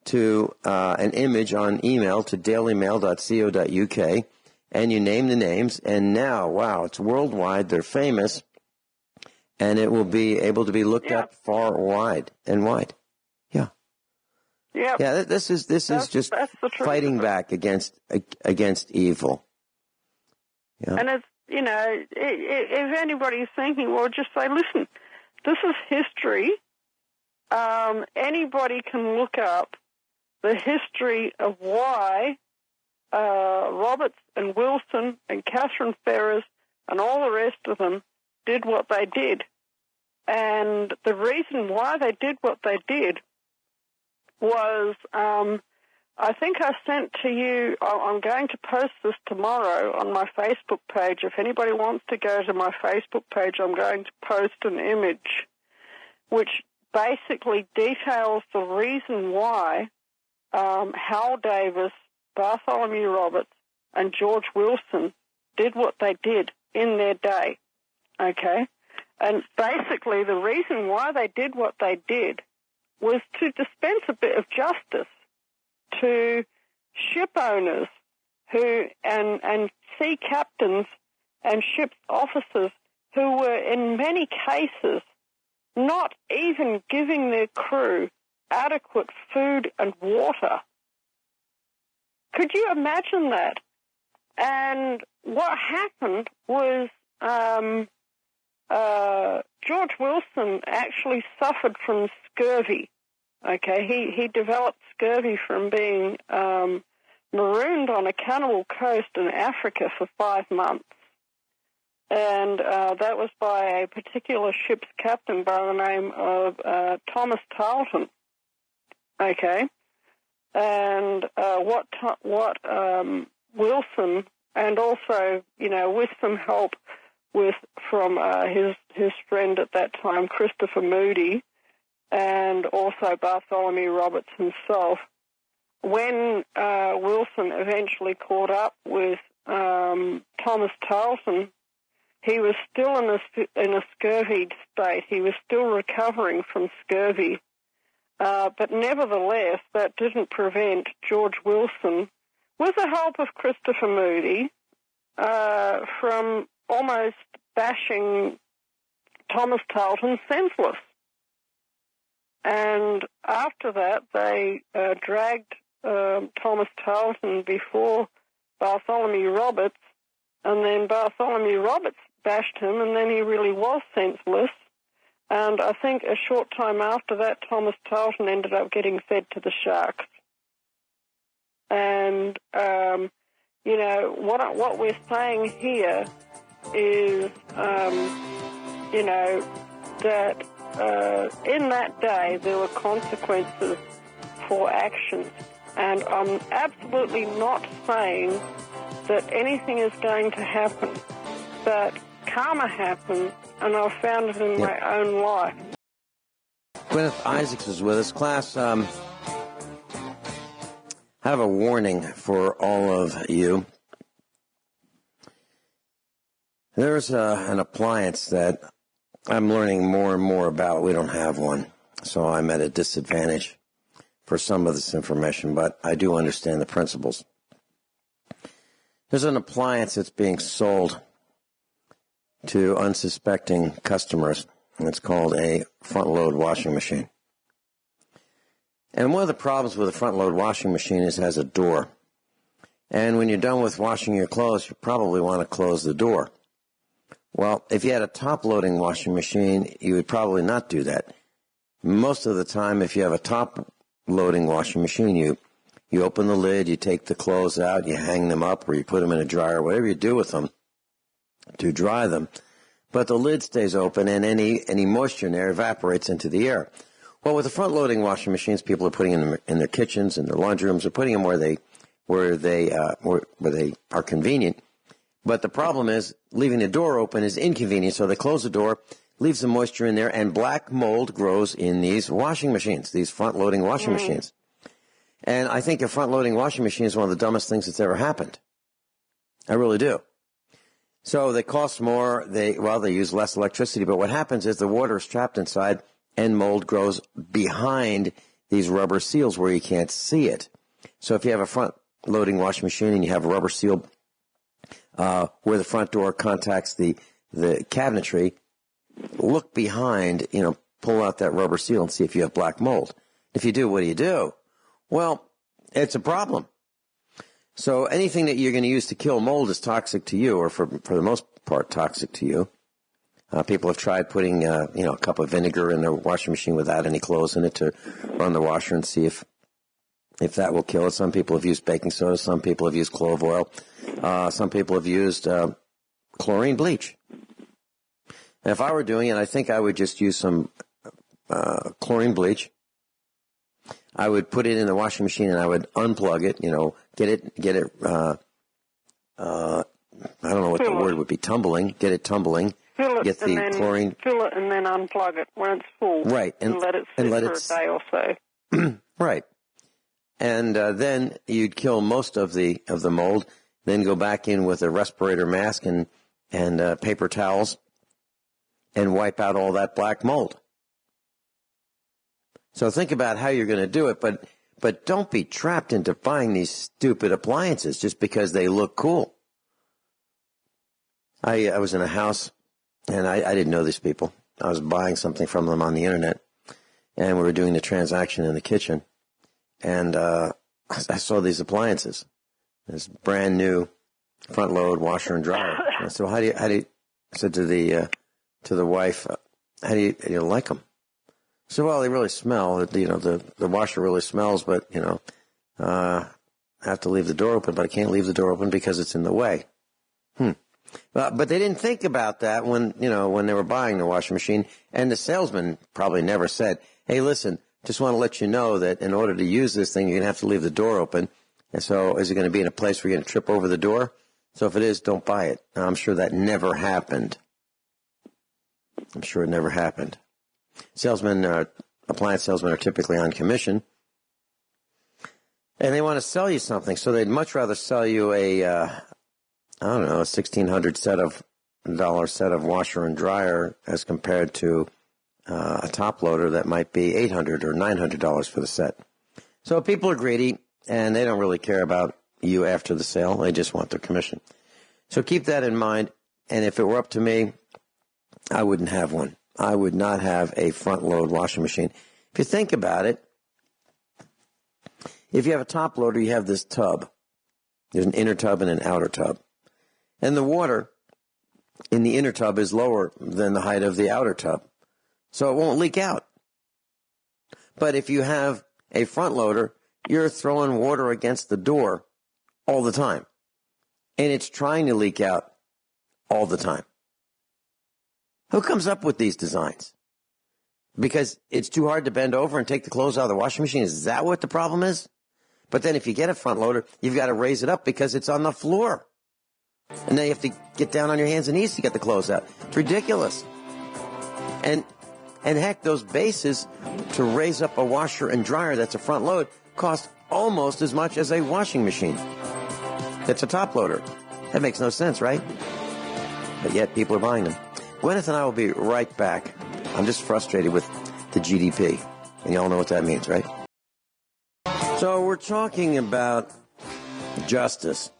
to an image on email to dailymail.co.uk, and you name the names. And now, wow, it's worldwide. They're famous. And it will be able to be looked up far and wide. Yeah. Yep. Yeah, this is just fighting back against evil. Yeah. And it's, you know, if anybody's thinking, well, just say, listen, this is history. Anybody can look up the history of why Roberts and Wilson and Catherine Ferris and all the rest of them did what they did. And the reason why they did what they did was, I think I sent to you, I'm going to post this tomorrow on my Facebook page. If anybody wants to go to my Facebook page, I'm going to post an image which basically details the reason why Hal Davis, Bartholomew Roberts, and George Wilson did what they did in their day, okay? And basically the reason why they did what they did was to dispense a bit of justice to ship owners who and sea captains and ship's officers who were in many cases not even giving their crew adequate food and water. Could you imagine that? And what happened was George Wilson actually suffered from scurvy. Okay, he developed scurvy from being marooned on a cannibal coast in Africa for 5 months. And that was by a particular ship's captain by the name of Thomas Tarleton. Okay, and what Wilson, and also, you know, with some help from his friend at that time, Christopher Moody, and also Bartholomew Roberts himself, when Wilson eventually caught up with Thomas Tarleton, he was still in a scurvy state. He was still recovering from scurvy. But nevertheless, that didn't prevent George Wilson, with the help of Christopher Moody, from almost bashing Thomas Tarleton senseless. And after that, they dragged Thomas Tarleton before Bartholomew Roberts, and then Bartholomew Roberts bashed him, and then he really was senseless. And I think a short time after that, Thomas Tarleton ended up getting fed to the sharks. And, you know, what we're saying here is, you know, that in that day there were consequences for actions. And I'm absolutely not saying that anything is going to happen, but karma happens, and I've found it in my own life. Guineith Isaacs is with us. Class, I have a warning for all of you. There's an appliance that I'm learning more and more about. We don't have one, so I'm at a disadvantage for some of this information, but I do understand the principles. There's an appliance that's being sold to unsuspecting customers, and it's called a front-load washing machine. And one of the problems with a front-load washing machine is it has a door. And when you're done with washing your clothes, you probably want to close the door. Well, if you had a top-loading washing machine, you would probably not do that. Most of the time, if you have a top-loading washing machine, you open the lid, you take the clothes out, you hang them up, or you put them in a dryer, whatever you do with them to dry them. But the lid stays open, and any moisture in there evaporates into the air. Well, with the front-loading washing machines, people are putting them in their kitchens, in their laundry rooms, they're putting them where they are convenient. But the problem is, leaving the door open is inconvenient, so they close the door, leaves the moisture in there, and black mold grows in these washing machines, these front-loading washing machines. And I think a front-loading washing machine is one of the dumbest things that's ever happened. I really do. So they cost more, they use less electricity, but what happens is the water is trapped inside and mold grows behind these rubber seals where you can't see it. So if you have a front-loading washing machine and you have a rubber seal where the front door contacts the cabinetry, look behind, pull out that rubber seal and see if you have black mold. If you do, what do? Well, it's a problem. So anything that you're going to use to kill mold is toxic to you, or for the most part, toxic to you. People have tried putting, a cup of vinegar in their washing machine without any clothes in it to run the washer and see if that will kill it. Some people have used baking soda. Some people have used clove oil. Some people have used chlorine bleach. And if I were doing it, I think I would just use some chlorine bleach. I would put it in the washing machine and I would unplug it, get it, I don't know what the word would be, tumbling, get it tumbling. Fill it get the chlorine. Fill it and then unplug it when it's full. Right. And let it sit for a day or so. Right. And then you'd kill most of the mold, then go back in with a respirator mask and paper towels and wipe out all that black mold. So think about how you're going to do it, but don't be trapped into buying these stupid appliances just because they look cool. I was in a house, and I didn't know these people. I was buying something from them on the internet, and we were doing the transaction in the kitchen, and I saw these appliances, this brand new front load washer and dryer. And I said, well, how do you? I said to the wife, how do you like them? So, well, they really smell. The washer really smells, but, I have to leave the door open, but I can't leave the door open because it's in the way. But they didn't think about that when they were buying the washing machine. And the salesman probably never said, hey, listen, just want to let you know that in order to use this thing, you're going to have to leave the door open. And so is it going to be in a place where you're going to trip over the door? So if it is, don't buy it. Now, I'm sure that never happened. I'm sure it never happened. Appliance salesmen are typically on commission, and they want to sell you something. So they'd much rather sell you a $1,600 set of washer and dryer as compared to a top loader that might be $800 or $900 for the set. So people are greedy, and they don't really care about you after the sale. They just want their commission. So keep that in mind. And if it were up to me, I wouldn't have one. I would not have a front-load washing machine. If you think about it, if you have a top loader, you have this tub. There's an inner tub and an outer tub. And the water in the inner tub is lower than the height of the outer tub, so it won't leak out. But if you have a front loader, you're throwing water against the door all the time, and it's trying to leak out all the time. Who comes up with these designs? Because it's too hard to bend over and take the clothes out of the washing machine? Is that what the problem is? But then if you get a front loader, you've got to raise it up because it's on the floor. And then you have to get down on your hands and knees to get the clothes out. It's ridiculous. And heck, those bases to raise up a washer and dryer that's a front load cost almost as much as a washing machine that's a top loader. That makes no sense, right? But yet people are buying them. Guineith and I will be right back. I'm just frustrated with the GDP. And y'all know what that means, right? So we're talking about justice.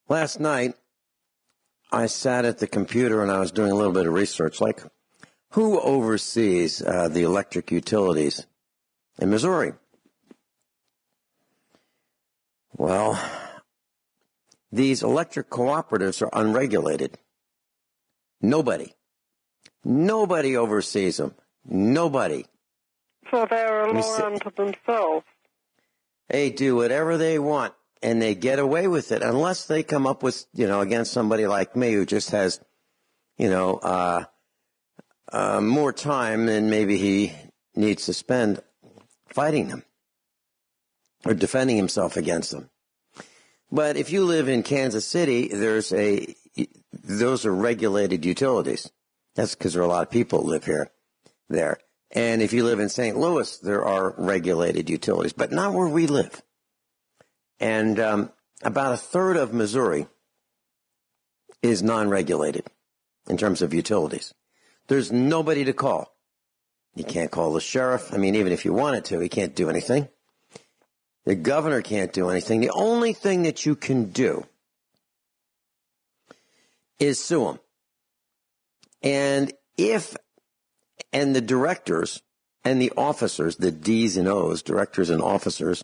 Last night, I sat at the computer and I was doing a little bit of research, like who oversees the electric utilities in Missouri? Well, these electric cooperatives are unregulated. Nobody oversees them. Nobody. So they're a law unto themselves. They do whatever they want, and they get away with it unless they come up with, against somebody like me who just has, more time than maybe he needs to spend fighting them or defending himself against them. But if you live in Kansas City, those are regulated utilities. That's because there are a lot of people who live there. And if you live in St. Louis, there are regulated utilities, but not where we live. And about a third of Missouri is non-regulated in terms of utilities. There's nobody to call. You can't call the sheriff. I mean, even if you wanted to, he can't do anything. The governor can't do anything. The only thing that you can do is sue them. And the directors And the officers, the D's and O's, directors and officers,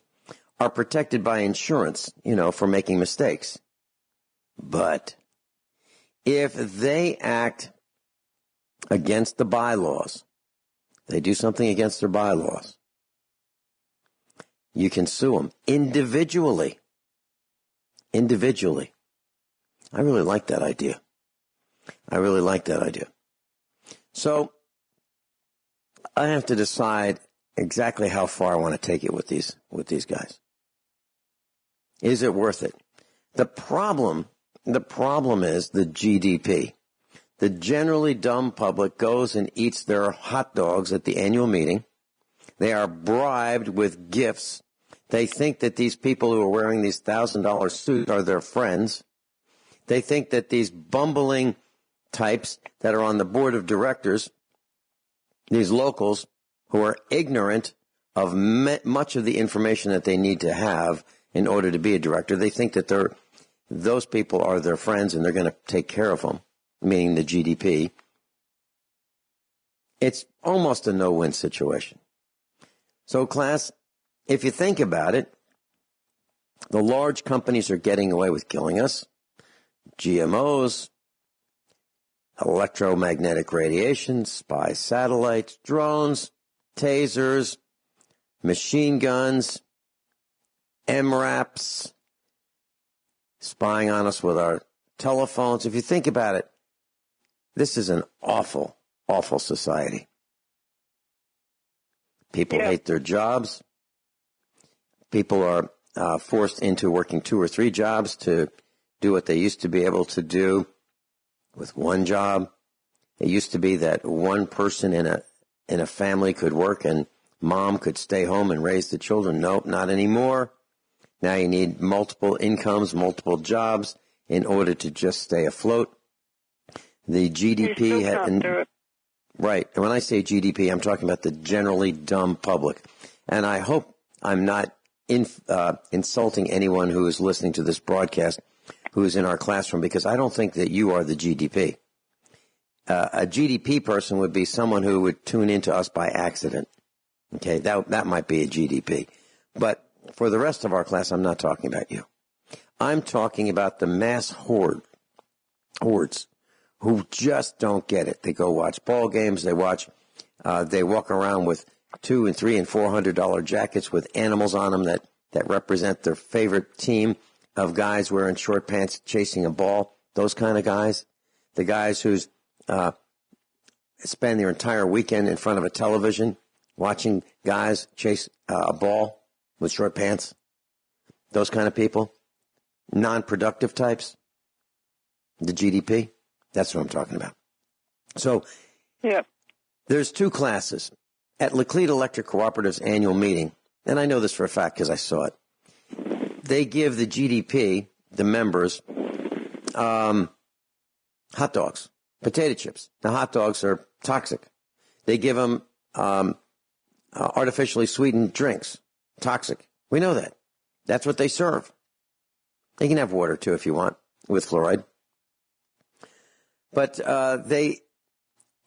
are protected by insurance, for making mistakes. But if they act against the bylaws, they do something against their bylaws, you can sue them individually. Individually. I really like that idea. So I have to decide exactly how far I want to take it with these guys. Is it worth it? The problem is the GDP. The generally dumb public goes and eats their hot dogs at the annual meeting. They are bribed with gifts. They think that these people who are wearing these $1,000 suits are their friends. They think that these bumbling types that are on the board of directors, these locals who are ignorant of much of the information that they need to have in order to be a director, they think that those people are their friends and they're going to take care of them, meaning the GDP. It's almost a no-win situation. So, class, if you think about it, the large companies are getting away with killing us. GMOs, electromagnetic radiation, spy satellites, drones, tasers, machine guns, MRAPs, spying on us with our telephones. If you think about it, this is an awful, awful society. People hate their jobs. People are forced into working 2 or 3 jobs to do what they used to be able to do with one job. It used to be that one person in a family could work and mom could stay home and raise the children. Nope, not anymore. Now you need multiple incomes, multiple jobs in order to just stay afloat. The GDP had... Right. And when I say GDP, I'm talking about the generally dumb public. And I hope I'm not insulting anyone who is listening to this broadcast who is in our classroom, because I don't think that you are the GDP. A GDP person would be someone who would tune into us by accident. Okay, that might be a GDP. But for the rest of our class, I'm not talking about you. I'm talking about the mass hordes who just don't get it. They go watch ball games. They walk around with $200 and $300 and $400 jackets with animals on them that represent their favorite team of guys wearing short pants chasing a ball. Those kind of guys. The guys who's spend their entire weekend in front of a television watching guys chase a ball with short pants. Those kind of people. Non-productive types. The GDP. That's what I'm talking about. So, there's 2 classes. At Laclede Electric Cooperative's annual meeting, and I know this for a fact because I saw it, they give the GDP, the members, hot dogs, potato chips. The hot dogs are toxic. They give them artificially sweetened drinks, toxic. We know that. That's what they serve. You can have water, too, if you want, with fluoride. But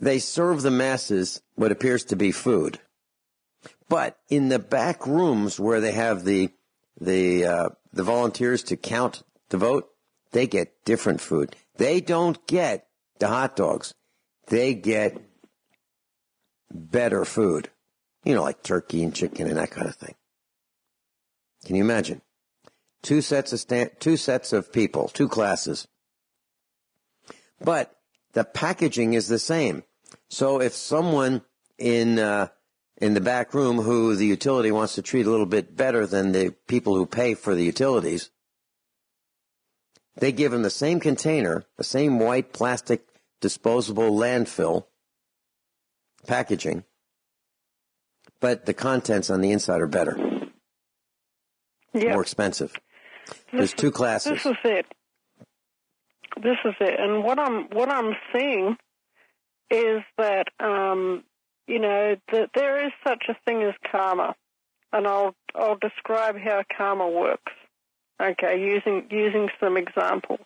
they serve the masses what appears to be food. But in the back rooms where they have the volunteers to count the vote, they get different food. They don't get the hot dogs. They get better food. Like turkey and chicken and that kind of thing. Can you imagine? 2 sets of people, 2 classes. But the packaging is the same. So if someone in the back room who the utility wants to treat a little bit better than the people who pay for the utilities, they give them the same container, the same white plastic disposable landfill packaging, but the contents on the inside are better. More expensive. There's 2 classes. This is it. And what I'm seeing is that that there is such a thing as karma, and I'll describe how karma works. Okay, using some examples.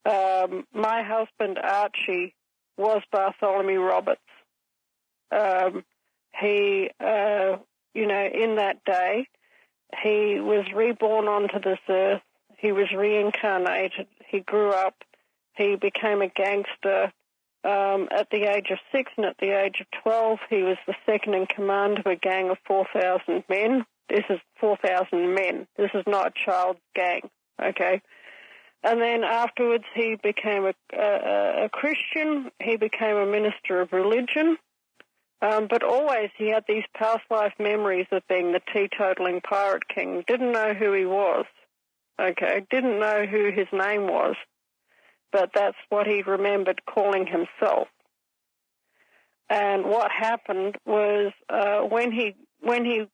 My husband Archie was Bartholomew Roberts. he, in that day, he was reborn onto this earth. He was reincarnated. He grew up. He became a gangster at the age of 6, and at the age of 12, he was the second in command of a gang of 4,000 men. This is 4,000 men. This is not a child's gang, okay? And then afterwards, he became a Christian. He became a minister of religion. But always he had these past life memories of being the teetotaling pirate king. Didn't know who he was, okay? Didn't know who his name was. But that's what he remembered calling himself. And what happened was when he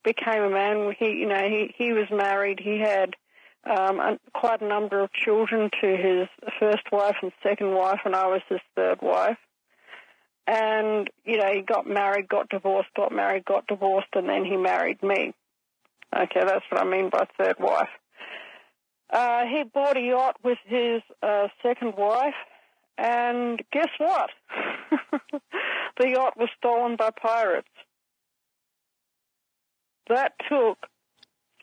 became a man, he was married. He had quite a number of children to his first wife and second wife, and I was his third wife. And, he got married, got divorced, got married, got divorced, and then he married me. Okay, that's what I mean by third wife. He bought a yacht with his second wife, and guess what? The yacht was stolen by pirates. That took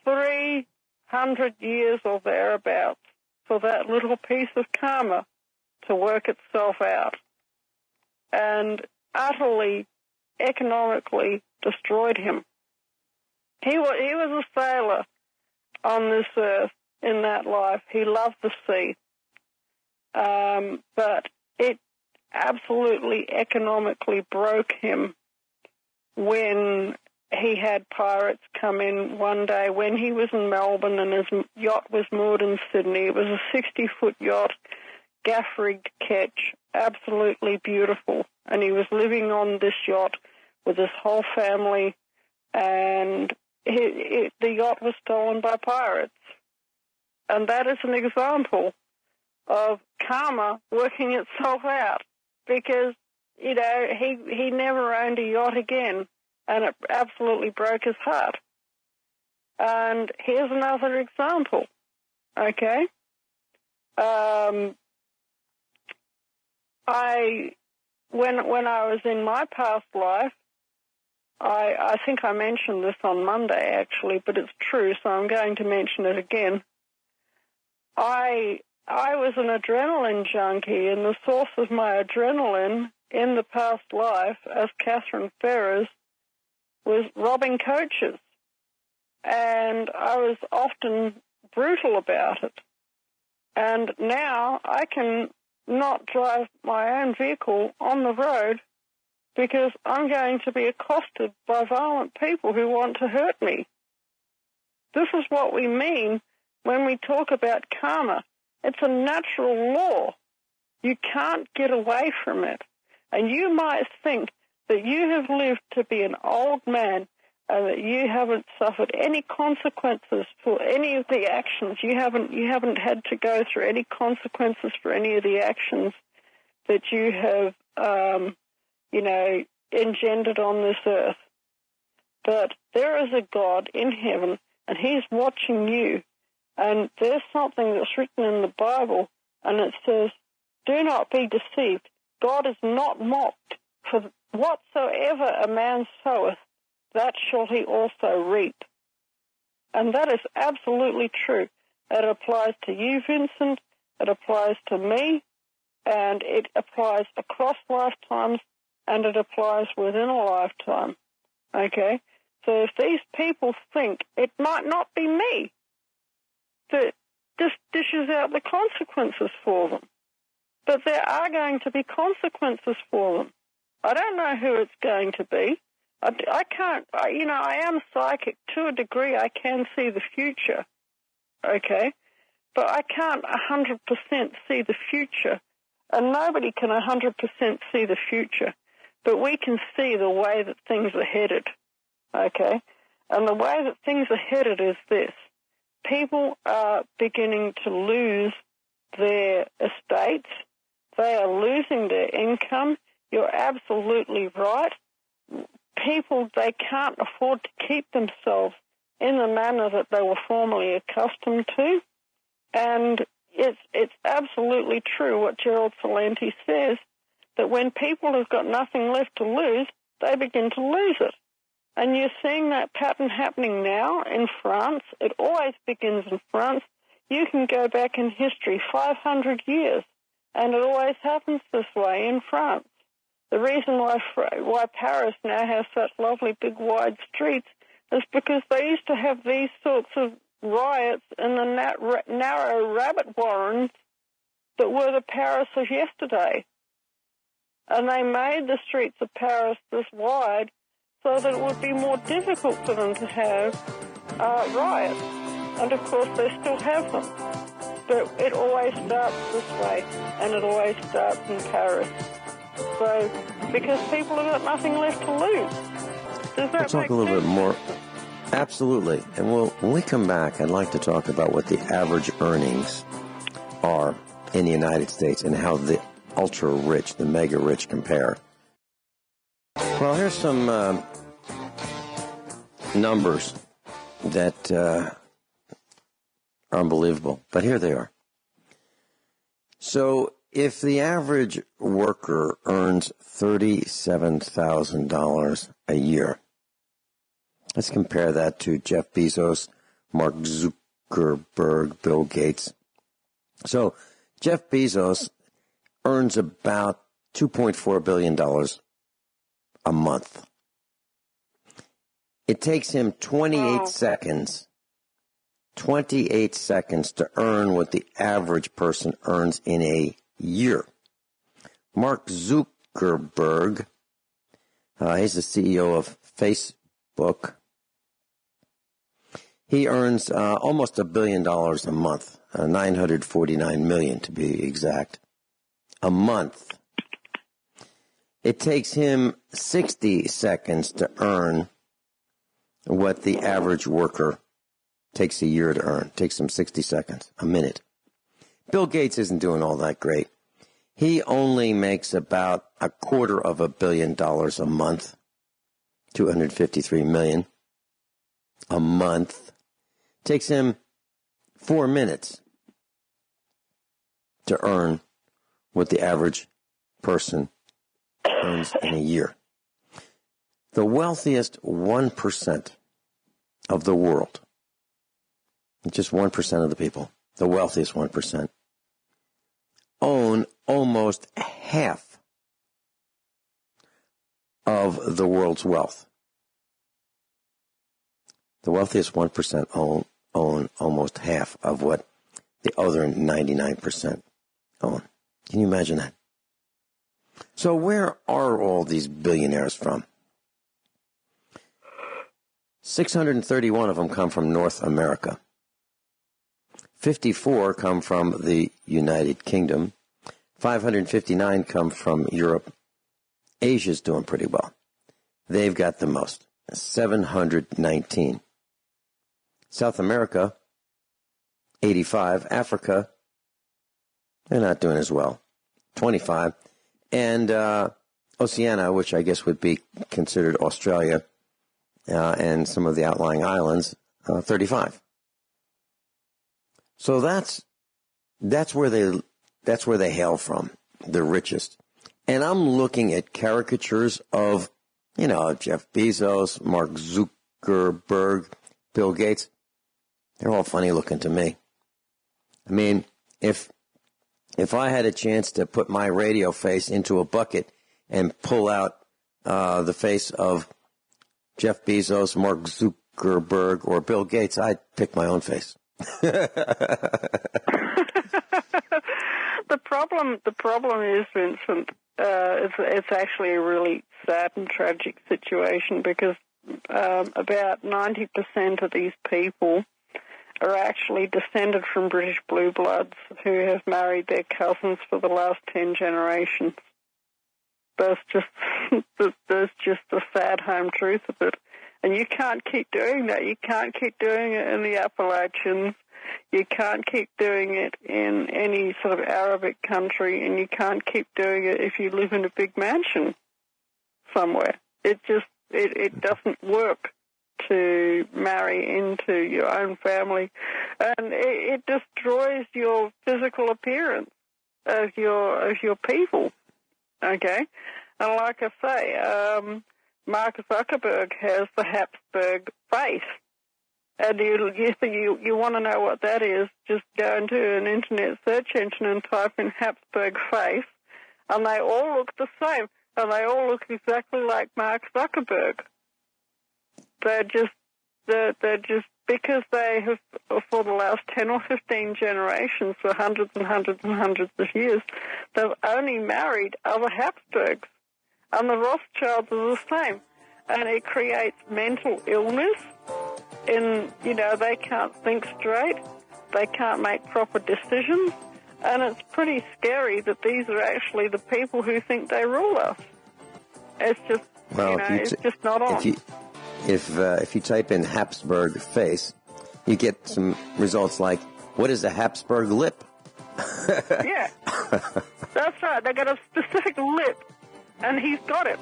300 years or thereabouts for that little piece of karma to work itself out, and utterly, economically destroyed him. He was a sailor on this earth in that life. He loved the sea. But it absolutely economically broke him when he had pirates come in one day when he was in Melbourne and his yacht was moored in Sydney. It was a 60-foot yacht, gaff rigged ketch, absolutely beautiful. And he was living on this yacht with his whole family, and the yacht was stolen by pirates. And that is an example of karma working itself out, because, he never owned a yacht again, and it absolutely broke his heart. And here's another example, okay? When I was in my past life, I think I mentioned this on Monday, actually, but it's true, so I'm going to mention it again. I was an adrenaline junkie, and the source of my adrenaline in the past life as Catherine Ferrers was robbing coaches. And I was often brutal about it. And now I can not drive my own vehicle on the road because I'm going to be accosted by violent people who want to hurt me. This is what we mean when we talk about karma. It's a natural law. You can't get away from it. And you might think that you have lived to be an old man and that you haven't suffered any consequences for any of the actions. You haven't had to go through any consequences for any of the actions that you have, engendered on this earth. But there is a God in heaven, and he's watching you. And there's something that's written in the Bible, and it says, do not be deceived. God is not mocked. For whatsoever a man soweth, that shall he also reap. And that is absolutely true. It applies to you, Vincent. It applies to me. And it applies across lifetimes, and it applies within a lifetime. Okay? So if these people think it might not be me that just dishes out the consequences for them, but there are going to be consequences for them. I don't know who it's going to be. I can't, I am psychic to a degree. I can see the future, okay? But I can't 100% see the future, and nobody can 100% see the future. But we can see the way that things are headed, okay? And the way that things are headed is this. People are beginning to lose their estates. They are losing their income. You're absolutely right. People, they can't afford to keep themselves in the manner that they were formerly accustomed to. And it's absolutely true what Gerald Celente says, that when people have got nothing left to lose, they begin to lose it. And you're seeing that pattern happening now in France. It always begins in France. You can go back in history 500 years, and it always happens this way in France. The reason why Paris now has such lovely big wide streets is because they used to have these sorts of riots in the narrow rabbit warrens that were the Paris of yesterday. And they made the streets of Paris this wide so that it would be more difficult for them to have riots. And, of course, they still have them. But it always starts this way, and it always starts in Paris. So, because people have got nothing left to lose. Does that We'll talk a little bit more. Absolutely. And when we come back, I'd like to talk about what the average earnings are in the United States and how the ultra-rich, the mega-rich compare. Well, here's some numbers that are unbelievable, but here they are. So if the average worker earns $37,000 a year, let's compare that to Jeff Bezos, Mark Zuckerberg, Bill Gates. So Jeff Bezos earns about $2.4 billion a month. It takes him 28 seconds to earn what the average person earns in a year. Mark Zuckerberg, he's the CEO of Facebook. He earns almost $1 billion a month, $949 million to be exact, a month. It takes him 60 seconds to earn what the average worker takes a year to earn. It takes him 60 seconds, a minute. Bill Gates isn't doing all that great. He only makes about $250 million a month, $253 million a month. It takes him 4 minutes to earn what the average person earns in a year. The wealthiest 1% of the world, just 1% of the people, the wealthiest 1%, own almost half of the world's wealth. The wealthiest 1% own almost half of what the other 99% own. Can you imagine that? So where are all these billionaires from? 631 of them come from North America. 54 come from the United Kingdom. 559 come from Europe. Asia's doing pretty well. They've got the most, 719. South America, 85. Africa, they're not doing as well, 25. And Oceania, which I guess would be considered Australia, and some of the outlying islands, 35. So that's where they hail from, the richest. And I'm looking at caricatures of, Jeff Bezos, Mark Zuckerberg, Bill Gates. They're all funny looking to me. I mean, if I had a chance to put my radio face into a bucket and pull out the face of Jeff Bezos, Mark Zuckerberg, or Bill Gates, I'd pick my own face. The problem is, Vincent, it's actually a really sad and tragic situation because about 90% of these people are actually descended from British blue bloods who have married their cousins for the last 10 generations. There's just the sad home truth of it. And you can't keep doing that. You can't keep doing it in the Appalachians. You can't keep doing it in any sort of Arabic country, and you can't keep doing it if you live in a big mansion somewhere. It doesn't work to marry into your own family, and it destroys your physical appearance of your people. Okay, and like I say, Mark Zuckerberg has the Habsburg face. And you want to know what that is, just go into an internet search engine and type in Habsburg face, and they all look the same, and they all look exactly like Mark Zuckerberg. They're just because they have, for the last 10 or 15 generations, for hundreds and hundreds and hundreds of years, they've only married other Habsburgs. And the Rothschilds are the same. And it creates mental illness. They can't think straight. They can't make proper decisions. And it's pretty scary that these are actually the people who think they rule us. It's just, it's just not on. If you type in Habsburg face, you get some results like, what is a Habsburg lip? Yeah, that's right. They got a specific lip, and he's got it.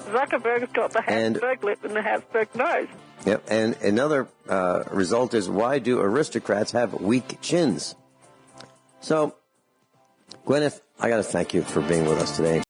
Zuckerberg's got the Habsburg lip and the Habsburg nose. Yep, and another result is, why do aristocrats have weak chins? So, Guineith, I got to thank you for being with us today.